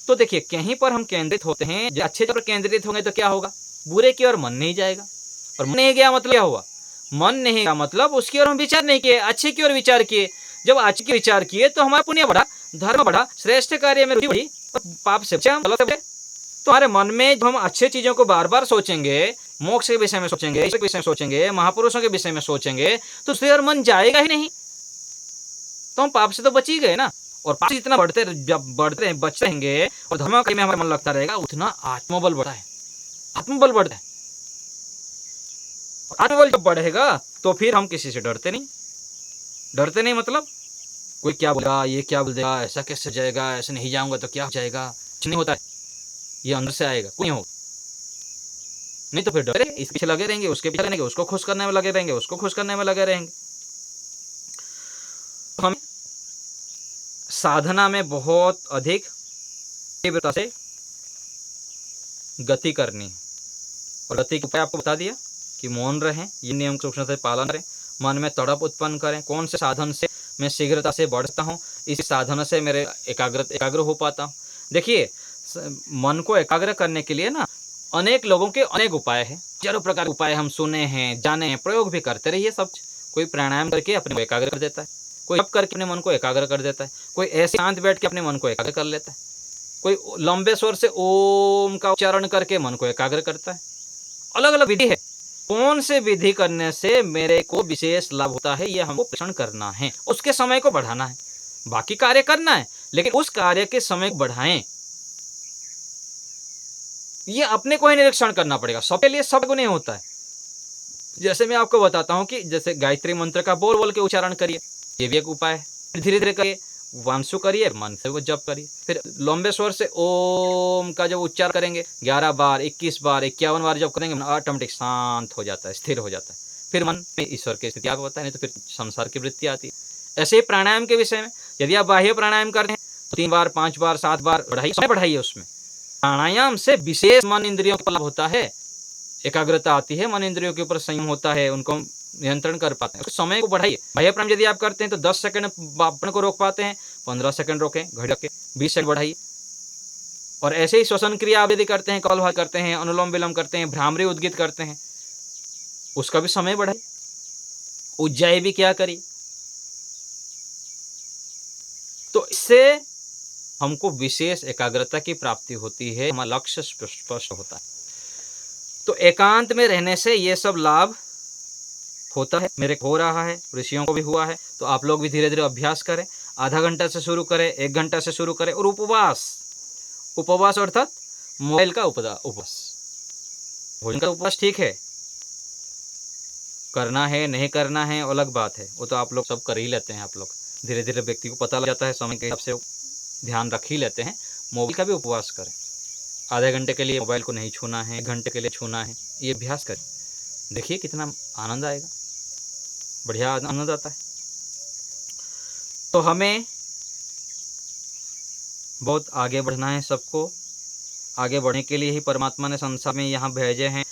तो देखिए कहीं पर हम केंद्रित होते हैं, जब अच्छे पर केंद्रित होंगे तो क्या होगा, बुरे की ओर मन नहीं जाएगा। और मन नहीं गया मतलब क्या हुआ, मन नहीं गया मतलब उसकी ओर हम विचार नहीं किए, अच्छे की ओर विचार किए। जब अच्छे की विचार किए तो हमारा पुण्य बढ़ा, धर्म बढ़ा, श्रेष्ठ कार्य में रुचि बढ़ी और पाप से बचे हम, गलत से बचे। तो हमारे मन में जो हम अच्छे चीजों को बार बार सोचेंगे, मोक्ष के विषय में सोचेंगे, ईश्वर के विषय में सोचेंगे, महापुरुषों के विषय में सोचेंगे, तो उससे और मन जाएगा ही नहीं, तो हम पाप से तो बच ही गए ना। और पाप जितना बढ़ते बच रहेंगे और धर्म में हमारा मन लगता रहेगा, उतना आत्मबल बढ़ता है, आत्मबल बढ़ता है। आत्मबल जब बढ़ेगा तो फिर हम किसी से डरते नहीं मतलब कोई क्या बोलेगा, ये क्या बोल देगा, ऐसा कैसे जाएगा, ऐसे नहीं जाऊंगा तो क्या हो जाएगा, कुछ नहीं होता है, ये अंदर से आएगा, कोई नहीं होगा। नहीं तो फिर डरे, इसके पीछे लगे रहेंगे, उसके पीछे रहेंगे, उसको खुश करने में लगे रहेंगे, उसको खुश करने में लगे रहेंगे। तो हमें साधना में बहुत अधिक तीव्रता से गति करनी है। और गति के उपाय आपको बता दिया कि मौन रहें, ये नियम सूक्ष्म से पालन करें, मन में तड़प उत्पन्न करें, कौन से साधन से मैं शीघ्रता से बढ़ता हूँ, इस साधन से मेरे एकाग्र हो पाता हूँ। देखिए मन को एकाग्र करने के लिए ना अनेक लोगों के अनेक उपाय हैं, चारों प्रकार के उपाय हम सुने हैं, जाने हैं, प्रयोग भी करते रहिए सब। कोई प्राणायाम करके अपने को एकाग्र कर देता है, कोई जप करके अपने मन को एकाग्र कर देता है, कोई ऐसे शांत बैठ के अपने मन को एकाग्र कर लेता है, कोई लंबे स्वर से ओम का उच्चारण करके मन को एकाग्र करता है। अलग अलग विधि है, कौन से विधि करने से मेरे को विशेष लाभ होता है ये हमको परीक्षण करना है, उसके समय को बढ़ाना है। बाकी कार्य करना है लेकिन उस कार्य के समय को बढ़ाएं, ये अपने को ही निरीक्षण करना पड़ेगा। सबके लिए सब नहीं होता है। जैसे मैं आपको बताता हूँ कि जैसे गायत्री मंत्र का बोल बोल के उच्चारण करिए, ये भी एक उपाय है। धीरे धीरे करिए, वांसु करिए, मन से वो जप करिए। फिर लंबे स्वर से ओम का जब उच्चारण करेंगे 11 बार, 21 बार, 51 बार जब करेंगे, मन ऑटोमेटिक शांत हो जाता है, स्थिर हो जाता है। फिर मन में ईश्वर की स्थिति आपको होता है, नहीं तो फिर संसार की वृत्ति आती है। ऐसे ही प्राणायाम के विषय में यदि आप बाह्य प्राणायाम करते हैं तो 3 बार, 5 बार, 7 बार बढ़ाइए। उसमें प्राणायाम से विशेष मन इंद्रियों का लाभ होता है, एकाग्रता आती है, मन इंद्रियों के ऊपर संयम होता है, उनको नियंत्रण कर पाते हैं। तो समय को बढ़ाइए। बाह्य प्राणायाम यदि आप करते हैं तो 10 सेकंड अपने को रोक पाते हैं, 15 सेकंड रोकें, घड़ी रखें, 20 सेकंड बढ़ाइए। और ऐसे ही श्वसन क्रिया आप यदि करते हैं, कपालभाति करते हैं, अनुलोम विलोम करते हैं, भ्रामरी उद्गित करते हैं, उसका भी समय बढ़ाइए। उज्जाई भी क्या करिए। तो इससे हमको विशेष एकाग्रता की प्राप्ति होती है, हमारा लक्ष्य स्पष्ट होता है। तो एकांत में रहने से ये सब लाभ होता है, मेरे को हो रहा है, ऋषियों को भी हुआ है। तो आप लोग भी धीरे धीरे अभ्यास करें, आधा घंटा से शुरू करें, 1 घंटा से शुरू करें। और उपवास अर्थात मोबाइल का उपवास, भोजन का उपवास ठीक है, करना है नहीं करना है अलग बात है, वो तो आप लोग सब कर ही लेते हैं। आप लोग धीरे धीरे व्यक्ति को पता लग जाता है, समय के हिसाब से ध्यान रख ही लेते हैं। मोबाइल का भी उपवास करें, आधे घंटे के लिए मोबाइल को नहीं छूना है, 1 घंटे के लिए छूना है, ये अभ्यास करें। देखिए कितना आनंद आएगा, बढ़िया आनंद आता है। तो हमें बहुत आगे बढ़ना है, सबको आगे बढ़ने के लिए ही परमात्मा ने संसार में यहाँ भेजे हैं।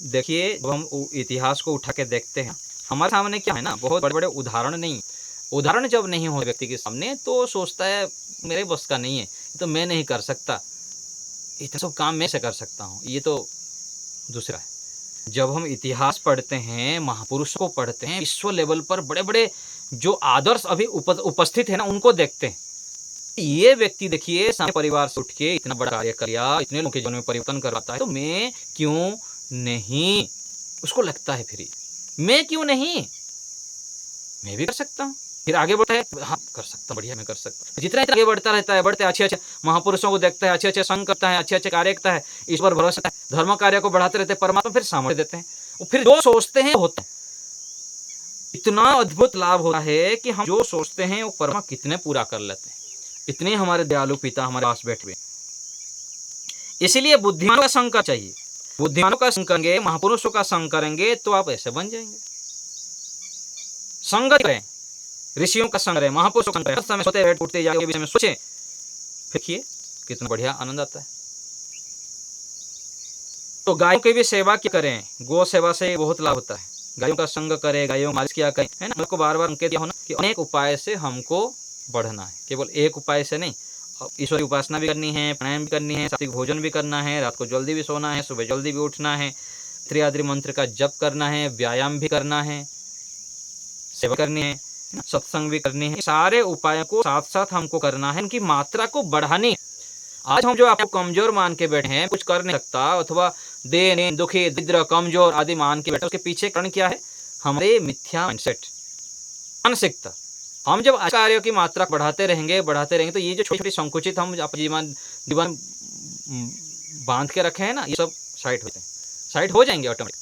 देखिए जब हम इतिहास को उठा के देखते हैं, हमारे सामने क्या है ना, बहुत बड़े बड़े उदाहरण जब नहीं हो व्यक्ति के सामने तो सोचता है मेरे बस का नहीं है, तो मैं नहीं कर सकता, इतना सब काम मैं से कर सकता हूँ, ये तो दूसरा है। जब हम इतिहास पढ़ते हैं, महापुरुषों को पढ़ते हैं, विश्व लेवल पर बड़े बड़े जो आदर्श अभी उपस्थित है ना, उनको देखते हैं। ये व्यक्ति देखिए सामने परिवार से उठ के इतना बड़ा कार्य कर लिया, इतने लोगों के जीवन में परिवर्तन करवाता है, तो मैं क्यों नहीं, उसको लगता है फिर मैं क्यों नहीं, मैं भी कर सकता हूँ। फिर आगे बढ़ता है, हाँ कर सकता हूँ, बढ़िया मैं कर सकता हूँ। जितना आगे बढ़ता रहता है, बढ़ते अच्छे महापुरुषों को देखता है, अच्छे संग करता है, अच्छे कार्य करता है, ईश्वर भरोसा है, धर्म कार्य को बढ़ाते रहते हैं, परमात्मा फिर सामर्थ्य देते हैं। वो फिर जो सोचते हैं होते हैं। इतना अद्भुत लाभ होता है कि हम जो सोचते हैं वो परमात्मा कितने पूरा कर लेते हैं। इतने हमारे दयालु पिता हमारे पास बैठे हुए। इसीलिए बुद्धिमानों का संग चाहिए, बुद्धिमानों का संग करेंगे, महापुरुषों का संग करेंगे तो आप ऐसे बन जाएंगे। संगत करें, ऋषियों का संग रहे, महापुरुषों का संग रहे, हर समय सोते बैठ उठते जाके विषय में सोचें, देखिए कितना बढ़िया आनंद आता है। तो गायों की भी सेवा क्या करें, गौ सेवा से बहुत लाभ होता है। गायों का संग करें, गायों मालिश किया करें, है ना। हमको बार बार अंकित दिया होना कि अनेक उपाय से हमको बढ़ना है, केवल एक उपाय से नहीं। ईश्वर की उपासना भी करनी है, प्राणायाम भी करनी है, सात्विक भोजन भी करना है, रात को जल्दी भी सोना है, सुबह जल्दी भी उठना है, त्रियाद्रि मंत्र का जप करना है, व्यायाम भी करना है, सेवा करनी है, सत्संग भी करनी है। सारे उपायों को साथ साथ हमको करना है, इनकी मात्रा को बढ़ानी है। आज हम जो आपको कमजोर मान के बैठे हैं, कुछ कर नहीं सकता, अथवा देन दुखी दरिद्र कमजोर आदि मान के बैठे, उसके पीछे कारण क्या है? हमारे मिथ्या माइंडसेट, मानसिकता। हम जब कार्यों की मात्रा बढ़ाते रहेंगे तो ये जो छोटी छोटी संकुचित हम जीवन बांध के रखे हैं ना, ये सब साइड हो जाएंगे ऑटोमेटिक।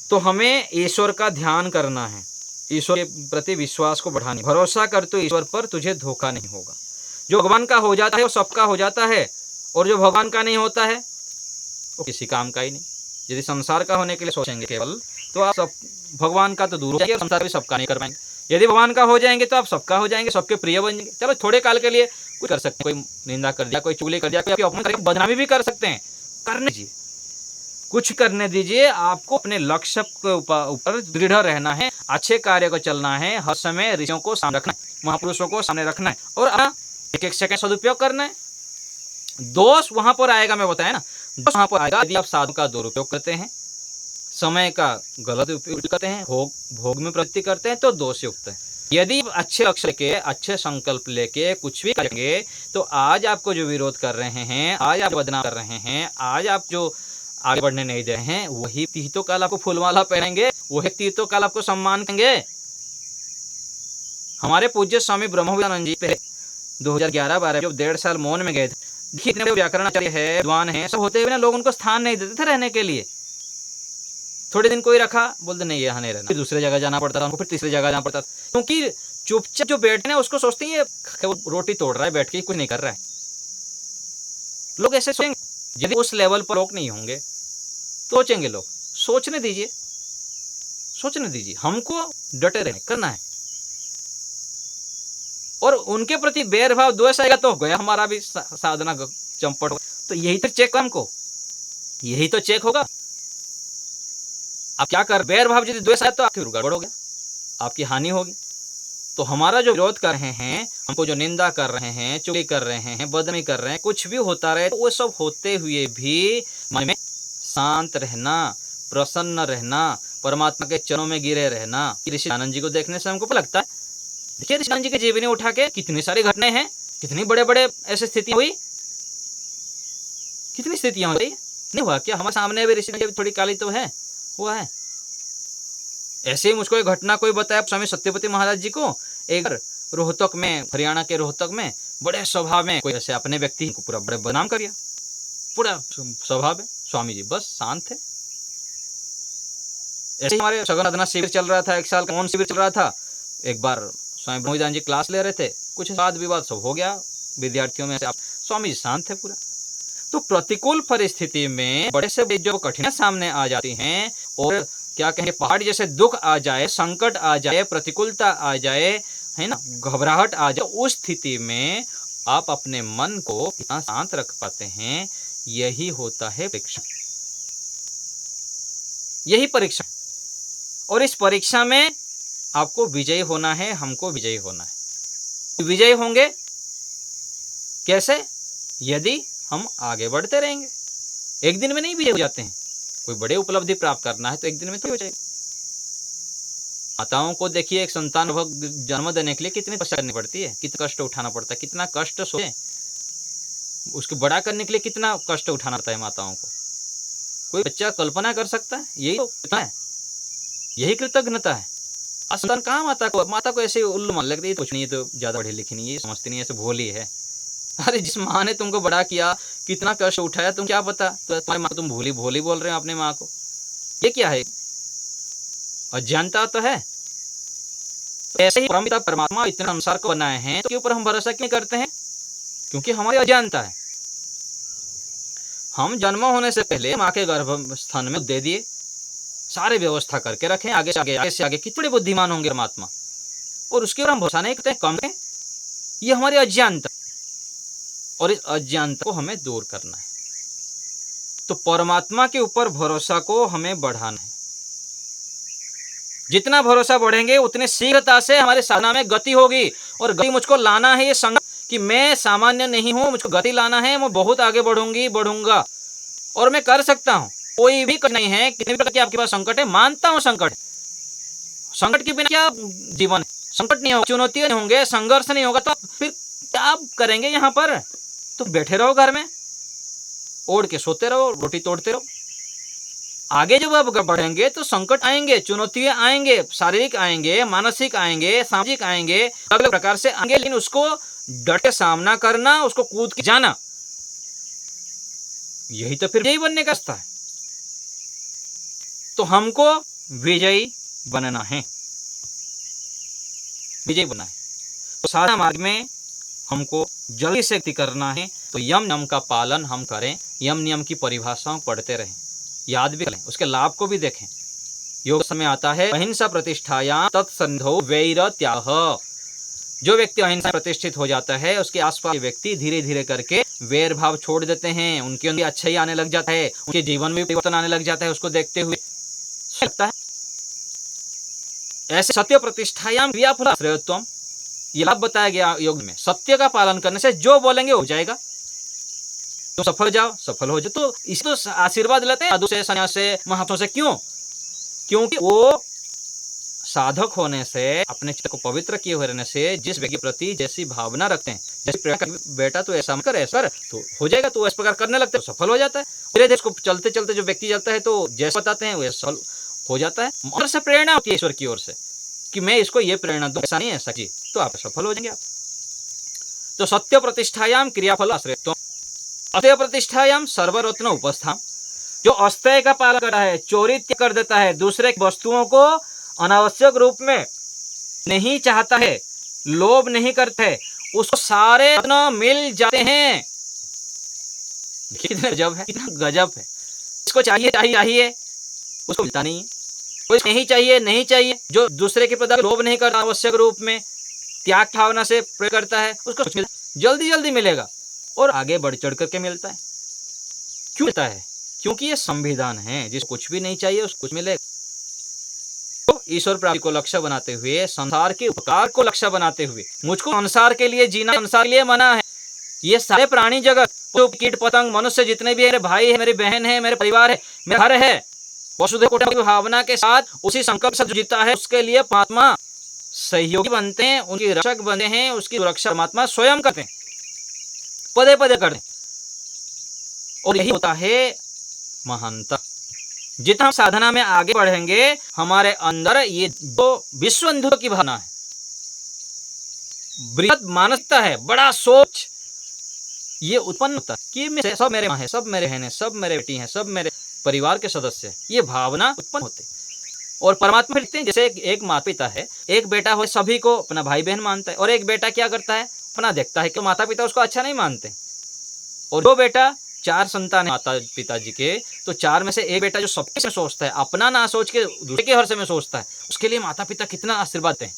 तो हमें ईश्वर का ध्यान करना है, ईश्वर के प्रति विश्वास को बढ़ाना, भरोसा कर तो ईश्वर पर, तुझे धोखा नहीं होगा। जो भगवान का हो जाता है वो सबका हो जाता है, और जो भगवान का नहीं होता है वो किसी काम का ही नहीं। यदि संसार का होने के लिए सोचेंगे केवल, तो आप सब भगवान का तो दूर हो जाएंगे, संसार भी सबका नहीं कर पाएंगे। यदि भगवान का हो जाएंगे तो आप सबका हो जाएंगे, सबके प्रिय बन जाएंगे। चलो थोड़े काल के लिए कुछ कर सकते हैं, कोई निंदा कर दिया, कोई चुगली कर दिया, कोई अपमान करके बदनामी भी कर सकते हैं, करने दीजिए, कुछ करने दीजिए। आपको अपने लक्ष्य के ऊपर दृढ़ रहना है, अच्छे कार्य को चलना है, हर समय ऋषियों को सामने रखना है, महापुरुषों को सामने रखना है, और एक एक सेकंड सदुपयोग करना है। दोष वहां पर आएगा, मैं बताया ना, दोष वहां पर आएगा यदि आप साधु का दुरुपयोग करते हैं, समय का गलत उपयोग करते हैं, भोग में प्रवृत्ति करते हैं, तो दोष युक्त है। यदि अच्छे लक्ष्य लेके, अच्छे संकल्प लेके कुछ भी करेंगे, तो आज आपको जो विरोध कर रहे हैं, आज आप बदनाम कर रहे हैं, आज आप जो आगे बढ़ने नहीं दे रहे हैं, वही तीर्थों काल आपको फूलमाला पहनेंगे, वही तीर्थों काल आपको सम्मान करेंगे। हमारे पूज्य स्वामी ब्रह्मविद्यानंद जी पहले 2011-12 जब 1.5 साल मौन में गए थे, देखिए इतने व्याकरणाचार्य है, विद्वान है, सब होते हुए लोग उनको स्थान नहीं देते थे रहने के लिए। थोड़े दिन कोई रखा, बोलते नहीं यहाँ नहीं रहना, फिर दूसरे जगह जाना पड़ता था उनको, फिर तीसरी जगह जाना पड़ता था, क्योंकि चुपचाप जो बैठे ना उसको सोचते हैं ये रोटी तोड़ रहा है बैठ के, कुछ नहीं कर रहा है। लोग ऐसे सोचेंगे। यदि उस लेवल पर लोग नहीं होंगे तो सोचेंगे लोग, सोचने दीजिए, हमको डटे रहने करना है। और उनके प्रति बैर भाव द्वेष आएगा तो गया हमारा भी साधना चंपट होगा। तो यही तो चेक हमको, यही तो चेक होगा। आप क्या कर, बैर भाव यदि द्वेष आए तो आपकी गड़बड़ हो गया, आपकी हानि होगी। तो हमारा जो विरोध कर रहे हैं, हमको जो निंदा कर रहे हैं, चुगली कर रहे हैं, बदनामी कर रहे हैं, कुछ भी होता रहे, तो वो सब होते हुए भी मन में शांत रहना, प्रसन्न रहना, परमात्मा के चरणों में गिरे रहना। ऋषि आनंद जी को देखने से हमको लगता है, देखिए ऋषि आनंद जी के जीवनी उठा के कितनी सारी घटनाएं हैं, कितनी बड़े बड़े ऐसी स्थितियां हुई, कितनी स्थितियां हुई। नहीं हुआ क्या हमारे सामने भी ऋषि थोड़ी काली तो है, हुआ है। ऐसे ही मुझको एक घटना कोई बताया स्वामी सत्यपति महाराज जी को, एक रोहतक में, हरियाणा के रोहतक में, बड़े स्वभाव में कोई ऐसे अपने व्यक्ति को पूरा बड़े बदनाम कर दिया, पूरा स्वभाव है। स्वामी जी बस शांत थे। ऐसे ही हमारे सघन साधना शिविर चल रहा था, 1 साल का मौन शिविर चल रहा था। एक बार स्वामी ब्रह्मविद्यानंद जी क्लास ले रहे थे, कुछ वाद विवाद सब हो गया विद्यार्थियों में से, स्वामी जी शांत थे पूरा। तो प्रतिकूल परिस्थिति में बड़े से बड़े जो कठिनाइयां सामने आ जाती हैं, और क्या कहेंगे, पहाड़ जैसे दुख आ जाए, संकट आ जाए, प्रतिकूलता आ जाए, है ना, घबराहट आ जाए, उस स्थिति में आप अपने मन को कितना शांत रख पाते हैं, यही होता है परीक्षा, यही परीक्षा। और इस परीक्षा में आपको विजयी होना है, हमको विजयी होना है। विजयी होंगे कैसे? यदि हम आगे बढ़ते रहेंगे। एक दिन में नहीं विजय हो जाते हैं। कोई बड़े उपलब्धि प्राप्त करना है तो एक दिन में तो हो जाएगा। माताओं को देखिए, एक संतान जन्म देने के लिए कितनी तपस्या करनी पड़ती है, कितना कष्ट उठाना पड़ता है, कितना कष्ट सोचे, उसको बड़ा करने के लिए कितना कष्ट उठाना पड़ता है माताओं को। कोई बच्चा कल्पना कर सकता है? यही तो है, यही कृतज्ञता है। संतान कहाँ माता को ऐसे उल्लू मान लगती है, कुछ नहीं, तो ज्यादा पढ़ी लिखी नहीं है, समझती नहीं है, ऐसे भोली है। अरे जिस माँ ने तुमको बड़ा किया, कितना कष्ट उठाया, तुम क्या पता, तो तुम्हारी माँ, तुम भोली बोल रहे हो अपने माँ को। ये क्या है? अज्ञानता तो है। ऐसे ही परमपिता परमात्मा इतने संसार को बनाए हैं, तो के ऊपर हम भरोसा क्यों करते हैं? क्योंकि हमारी अज्ञानता है। हम जन्म होने से पहले माँ के गर्भ स्थान में दे दिए, सारे व्यवस्था करके रखें, आगे से आगे, आगे से आगे, कितने बुद्धिमान होंगे परमात्मा, और उसके ऊपर हम भरोसा नहीं करते, कम है। ये हमारी अज्ञानता, और इस अज्ञानता को हमें दूर करना है। तो परमात्मा के ऊपर भरोसा को हमें बढ़ाना है। जितना भरोसा बढ़ेंगे उतने शीघ्रता से हमारे साधना में गति होगी, और गति मुझको लाना है ये संग कि मैं सामान्य नहीं हूं, मुझको गति लाना है, मैं बहुत आगे बढ़ूंगा, और मैं कर सकता हूं। कोई भी नहीं है, कितने भी प्रकार की आपके पास संकट है, मानता हूं संकट है, संकट के बिना क्या जीवन है। संकट नहीं होगा, चुनौतियां नहीं होंगे, संघर्ष नहीं होगा, तो फिर क्या करेंगे यहाँ पर? तो बैठे रहो घर में, ओढ़ के सोते रहो, रोटी तोड़ते रहो। आगे जब आप बढ़ेंगे तो संकट आएंगे, चुनौतियां आएंगे, शारीरिक आएंगे, मानसिक आएंगे, सामाजिक आएंगे, अलग अलग प्रकार से आएंगे, लेकिन उसको डट के सामना करना, उसको कूद के जाना, यही तो फिर विजयी बनने का रास्ता है। तो हमको विजयी बनना है, विजयी बनना है। तो साधना मार्ग में हमको जल्दी से करना है। तो यम नियम का पालन हम करें, यम नियम की परिभाषाओं पढ़ते रहें, याद भी करें, उसके लाभ को भी देखें। योग समय आता है अहिंसा प्रतिष्ठायां तत्संधो वैरत्याह। जो व्यक्ति अहिंसा प्रतिष्ठित हो जाता है, उसके आसपास के व्यक्ति धीरे धीरे करके वैर भाव छोड़ देते हैं, उनके अंदर अच्छा ही आने लग जाता है, उनके जीवन में परिवर्तन आने लग जाता है। उसको देखते हुए लगता है ऐसे सत्य प्रतिष्ठायां क्रियाफल श्रेयत्वम, ये लाभ बताया गया योग में। सत्य का पालन करने से जो बोलेंगे हो जाएगा, तो सफल जाओ, सफल हो जाओ। तो इस तो आशीर्वाद लेते हैं साधु से, सन्यास से, महात्माओं से। क्यों? क्योंकि वो साधक होने से, अपने चित्त को पवित्र किए हुए रहने से, जिस व्यक्ति के प्रति जैसी भावना रखते हैं, जैसी प्रेरणा, बेटा तो ऐसा कर, ऐसा कर, तो हो जाएगा, तो इस प्रकार करने लगते हैं, तो सफल हो जाता है। धीरे धीरे उसको चलते चलते जो व्यक्ति चलता है, तो जैसा बताते हैं वैसा सफल हो जाता है। अंदर से प्रेरणा होती है ईश्वर की ओर से कि मैं इसको ये प्रेरणा दूं, ऐसा नहीं है सच्ची, तो आप सफल हो जाएंगे आप। तो सत्य प्रतिष्ठायाम क्रियाफल आश्रयत्वम, अस्थेय प्रतिष्ठायाम सर्वरत्न उपस्थान। जो अस्थेय का पालन करता है, चोरी कर देता है, दूसरे की वस्तुओं को अनावश्यक रूप में नहीं चाहता है, लोभ नहीं करता है, उसको सारे रत्न मिल जाते हैं। कितना गजब है, कितना गजब है। इसको चाहिए चाहिए चाहिए, उसको मिलता नहीं है। कोई नहीं चाहिए नहीं चाहिए, जो दूसरे के प्रति लोभ नहीं करता, आवश्यक रूप में त्याग भावना से प्रयोग करता है, उसको कुछ जल्दी जल्दी मिलेगा, और आगे बढ़ चढ़ करके मिलता है। क्यों मिलता है? क्योंकि ये संविधान है, जिस कुछ भी नहीं चाहिए उसको कुछ मिलेगा। तो ईश्वर प्राप्ति को लक्ष्य बनाते हुए, संसार के उपकार को लक्ष्य बनाते हुए, मुझको संसार के लिए जीना, संसार के लिए मना है। ये सारे प्राणी जगत, तो कीट पतंग, मनुष्य जितने भी है, मेरे भाई है, मेरी बहन है, मेरे परिवार है, मेरा घर है, वसुधैव कुटुंबकम की भावना के साथ उसी संकल्प से जीता है, उसके लिए परमात्मा सहयोगी बनते हैं, उनकी रक्षक बनते हैं, उसकी सुरक्षा परमात्मा स्वयं करते हैं, पदे पदे करते हैं। और यही होता है महानता। जितना हम साधना में आगे बढ़ेंगे, हमारे अंदर ये जो विश्वबंधुत्व की भावना है, बृहद मानसिकता है, बड़ा सोच, ये उत्पन्न होता है कि सब मेरे माँ है, सब मेरे बहन है, सब मेरे बेटी हैं, सब मेरे परिवार के सदस्य हैं। ये भावना उत्पन्न होते हैं। और परमात्मा लिखते हैं, जैसे एक माता पिता है, एक बेटा हो सभी को अपना भाई बहन मानता है, और एक बेटा क्या करता है, अपना देखता है कि माता पिता उसको अच्छा नहीं मानते। और दो बेटा, चार संतान है माता पिताजी के, तो चार में से एक बेटा जो सबके से सोचता है, अपना ना सोच के दूसरे के हर से में सोचता है, उसके लिए माता पिता कितना आशीर्वाद देते हैं,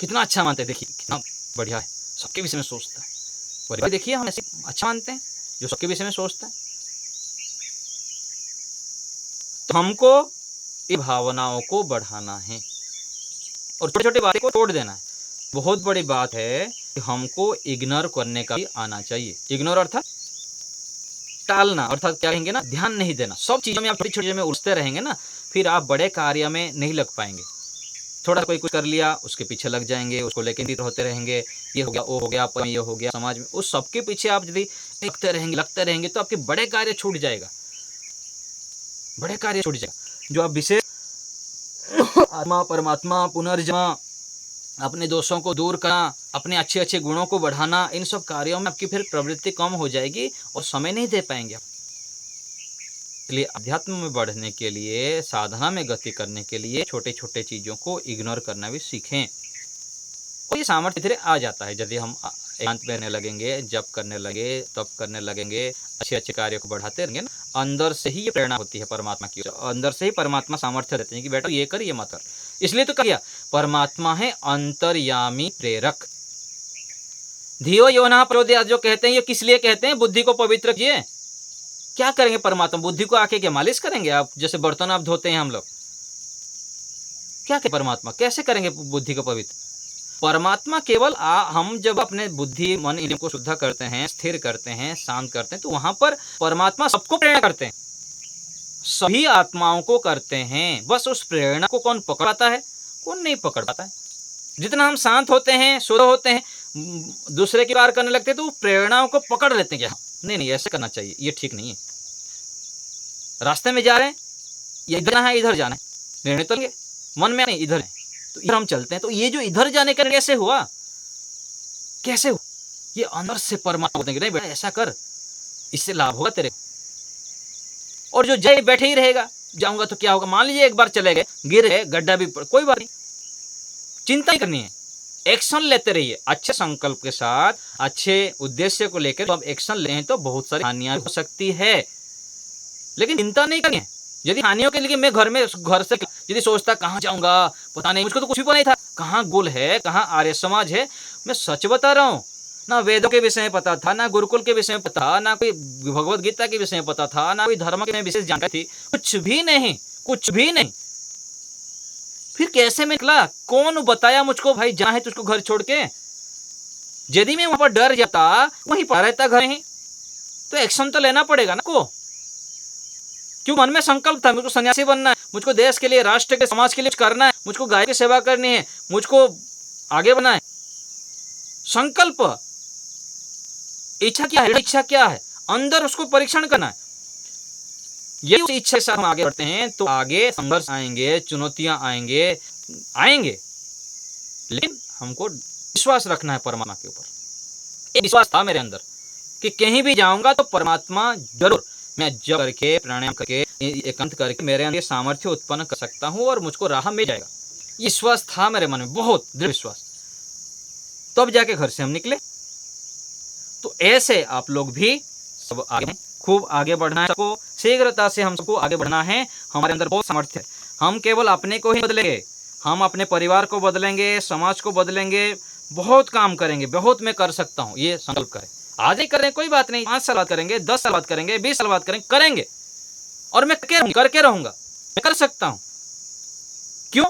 कितना अच्छा मानते हैं। देखिए कितना बढ़िया है, सबके विषय में सोचता है। और देखिए हम ऐसे अच्छा मानते हैं जो सबके विषय में सोचता है। तो हमको ये भावनाओं को बढ़ाना है और छोटी छोटी बातें को तोड़ देना है। बहुत बड़ी बात है कि हमको इग्नोर करने का भी आना चाहिए। इग्नोर अर्थात टालना, अर्थात क्या कहेंगे ना, ध्यान नहीं देना। सब चीज़ों में आप छोटी छोटी चीज़ों में उलझते रहेंगे ना, फिर आप बड़े कार्य में नहीं लग पाएंगे। थोड़ा कोई कुछ कर लिया, उसके पीछे लग जाएंगे, उसको लेकर होते रहेंगे, ये हो गया, वो हो गया, ये हो गया, समाज में उस सबके पीछे आप यदि लगते रहेंगे तो आपके बड़े कार्य छूट जाएगा, बड़े कार्य छूट जाएगा। जो आप विशेष आत्मा, परमात्मा, पुनर्जन्म, अपने दोषों को दूर करना, अपने अच्छे अच्छे गुणों को बढ़ाना, इन सब कार्यों में आपकी फिर प्रवृत्ति कम हो जाएगी और समय नहीं दे पाएंगे आप। इसलिए अध्यात्म में बढ़ने के लिए, साधना में गति करने के लिए छोटे छोटे चीज़ों को इग्नोर करना भी सीखें। और ये सामर्थ्य धीरे आ जाता है यदि हम एकांत में रहने लगेंगे, जप करने लगे, तप करने लगेंगे, अच्छे अच्छे कार्यों को बढ़ाते रहेंगे ना, अंदर से ही ये प्रेरणा होती है परमात्मा की, अंदर से ही परमात्मा सामर्थ्य देते हैं कि बेटा ये कर, ये मत कर। इसलिए तो कहा परमात्मा है अंतर्यामी प्रेरक। धियो यो नः प्रचोदयात् जो कहते हैं, ये किस लिए कहते हैं? बुद्धि को पवित्र किए। क्या करेंगे परमात्मा? बुद्धि को आके क्या मालिश करेंगे? आप जैसे बर्तन आप धोते हैं हम लोग, क्या करें परमात्मा? कैसे करेंगे बुद्धि को पवित्र? परमात्मा केवल हम जब अपने बुद्धि मन इंद्रियों को शुद्ध करते हैं, स्थिर करते हैं, शांत करते हैं, तो वहां पर परमात्मा सबको प्रेरणा करते हैं, सभी आत्माओं को करते हैं। बस उस प्रेरणा को कौन पकड़ पाता है? कौन नहीं पकड़ पाता है। जितना हम शांत होते हैं, शुद्ध होते हैं, दूसरे की बार करने लगते हैं, तो प्रेरणाओं को पकड़ लेते हैं कि नहीं नहीं ऐसे करना चाहिए, ये ठीक नहीं है। रास्ते में जा रहे हैं, ये इधर जाना है, इधर जाना है, निर्णय तो लेंगे मन में नहीं, इधर है तो इधर हम चलते हैं। तो ये जो इधर जाने का कैसे हुआ? कैसे हुआ? ये अंदर से परमात्मा बोलते हैं नहीं बेटा ऐसा कर, इससे लाभ होगा तेरे। और जो जाए बैठे ही रहेगा, जाऊंगा तो क्या होगा? मान लीजिए एक बार चले गए, गिर गए, गड्ढा भी कोई बात नहीं, चिंता ही करनी है, एक्शन लेते रहिए अच्छे संकल्प के साथ, अच्छे उद्देश्य को लेकर। तो अब एक्शन लें तो बहुत सारी हानियां हो सकती है, लेकिन चिंता नहीं करनी है। यदि हानियों के लिए मैं घर से यदि सोचता कहाँ जाऊंगा पता नहीं, मुझको तो कुछ भी पता नहीं था, कहाँ गुल है, कहाँ आर्य समाज है। मैं सच बता रहा हूँ, ना वेदों के विषय में पता था, ना गुरुकुल के विषय में पता था, ना कोई भगवत गीता के विषय में पता था, ना कोई धर्म के विशेष जानकारी थी, कुछ भी नहीं, कुछ भी नहीं। फिर कैसे मैं निकला? कौन बताया मुझको भाई जहाँ है तुझको घर छोड़ के? यदि मैं वहां पर डर जाता, वहीं पर रहता घर ही, तो एक्शन तो लेना पड़ेगा ना को। क्यों? मन में संकल्प था मुझको सन्यासी बनना है, मुझको देश के लिए, राष्ट्र के, समाज के लिए कुछ करना है, मुझको गाय की सेवा करनी है, मुझको आगे बढ़ना है। संकल्प, इच्छा क्या है? इच्छा क्या है अंदर, उसको परीक्षण करना है। ये उस इच्छा के साथ हम आगे बढ़ते हैं तो आगे संघर्ष आएंगे, चुनौतियां आएंगे, लेकिन हमको विश्वास रखना है परमात्मा के ऊपर। एक विश्वास था मेरे अंदर कि कहीं भी जाऊंगा तो परमात्मा जरूर, मैं जप करके, प्राणायाम करके, एकांत करके मेरे अंदर सामर्थ्य उत्पन्न कर सकता हूं और मुझको राह मिल जाएगा। ये विश्वास था मेरे मन में, बहुत दृढ़ विश्वास। तब जाके घर से हम निकले। तो ऐसे आप लोग भी सब आगे, खूब आगे बढ़ना है, सबको शीघ्रता से हम सबको आगे बढ़ना है। हमारे अंदर बहुत सामर्थ्य है, हम केवल अपने को ही बदलेंगे, हम अपने परिवार को बदलेंगे, समाज को बदलेंगे, बहुत काम करेंगे, बहुत मैं कर सकता हूँ, ये संकल्प करें। आज ही करें कोई बात नहीं, 5 साल बाद करेंगे, 10 साल बाद करेंगे, 20 साल बाद करेंगे, और मैं करके रहूंगा, मैं कर सकता हूँ। क्यों?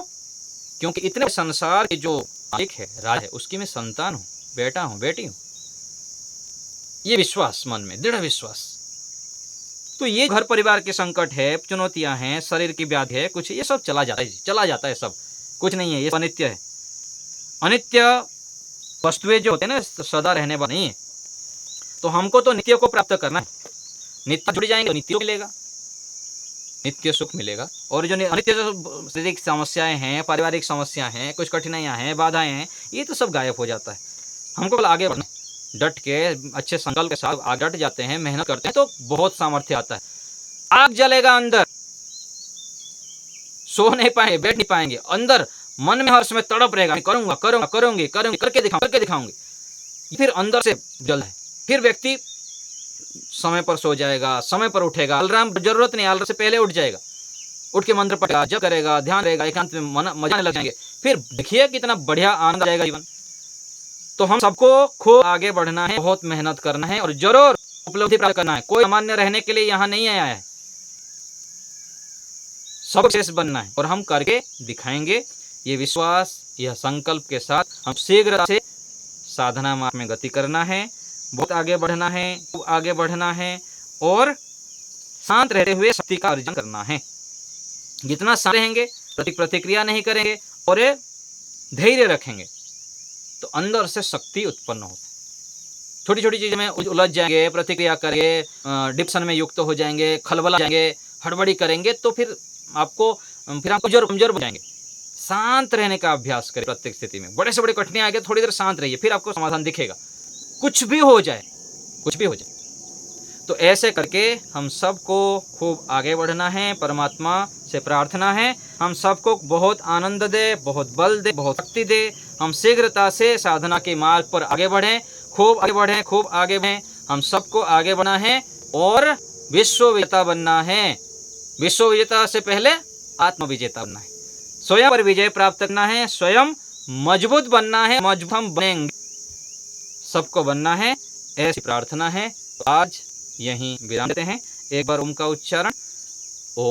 क्योंकि इतने संसार के जो मालिक है, राज है, उसकी मैं संतान हूँ, बेटा हूँ, बेटी हूँ। ये विश्वास मन में, दृढ़ विश्वास। तो ये घर परिवार के संकट है, चुनौतियां हैं, शरीर की व्याधि है, कुछ ये सब चला जाता है सब, कुछ नहीं है, ये अनित्य है। अनित्य वस्तुएं जो होते हैं ना, सदा रहने वाली नहीं है। तो हमको तो नित्य को प्राप्त करना है, नित्य जुड़ जाएंगे, नित्य मिलेगा, नित्य सुख मिलेगा। और जो अनित्य जो शारीरिक समस्याएं हैं, पारिवारिक समस्याएं हैं, कुछ कठिनाइयां हैं, बाधाएं हैं, ये तो सब गायब हो जाता है। हमको आगे बढ़ना, डट के अच्छे संकल्प के साथ आगे डट जाते हैं, मेहनत करते हैं तो बहुत सामर्थ्य आता है। आग जलेगा अंदर, सो नहीं पाएंगे, बैठ नहीं पाएंगे, अंदर मन में हर समय तड़प रहेगा, करूंगी, करके दिखाऊंगी। फिर अंदर से जल है, फिर व्यक्ति समय पर सो जाएगा, समय पर उठेगा, अलार्म जरूरत नहीं, अलार्म से पहले उठ जाएगा, उठ के मंत्र पढ़ेगा, जप करेगा, ध्यान रहेगा, एकांत में मजा लग जाएंगे। फिर देखिए कितना बढ़िया आनंद आ जाएगा जीवन। तो हम सबको खूब आगे बढ़ना है, बहुत मेहनत करना है और जरूर उपलब्धि प्राप्त करना है। कोई सामान्य रहने के लिए यहाँ नहीं आया है, सब विशेष बनना है और हम करके दिखाएंगे। ये विश्वास, यह संकल्प के साथ हम शीघ्र से साधना मार्ग में गति करना है, बहुत आगे बढ़ना है, खूब आगे बढ़ना है और शांत रहते हुए शक्ति का अर्जन करना है। जितना शांत रहेंगे, प्रतिक्रिया नहीं करेंगे और धैर्य रखेंगे तो अंदर से शक्ति उत्पन्न होती है। छोटी छोटी चीज़ों में उलझ जाएंगे, प्रतिक्रिया करेंगे, डिप्रेशन में युक्त हो जाएंगे, खलबला जाएंगे, हड़बड़ी करेंगे तो फिर आपको कमजोर हो जाएंगे। शांत रहने का अभ्यास करें प्रत्येक स्थिति में। बड़े से बड़े कठिनाई आगे थोड़ी देर शांत रहिए, फिर आपको समाधान दिखेगा। कुछ भी हो जाए। तो ऐसे करके हम सबको खूब आगे बढ़ना है। परमात्मा से प्रार्थना है हम सबको बहुत आनंद दे, बहुत बल दे, बहुत शक्ति दे, हम शीघ्रता से साधना के मार्ग पर आगे बढ़ें, खूब आगे बढ़ें, खूब आगे बढ़ें। हम सबको आगे बढ़ना है और विश्व विजेता बनना है। विश्व विजेता से पहले आत्म विजेता बनना है, स्वयं पर विजय प्राप्त करना है, स्वयं मजबूत बनना है, मजबूत हम बनेंगे, सबको बनना है, ऐसी प्रार्थना है। तो आज यहीं विराम देते हैं। एक बार ओम का उच्चारण, ओ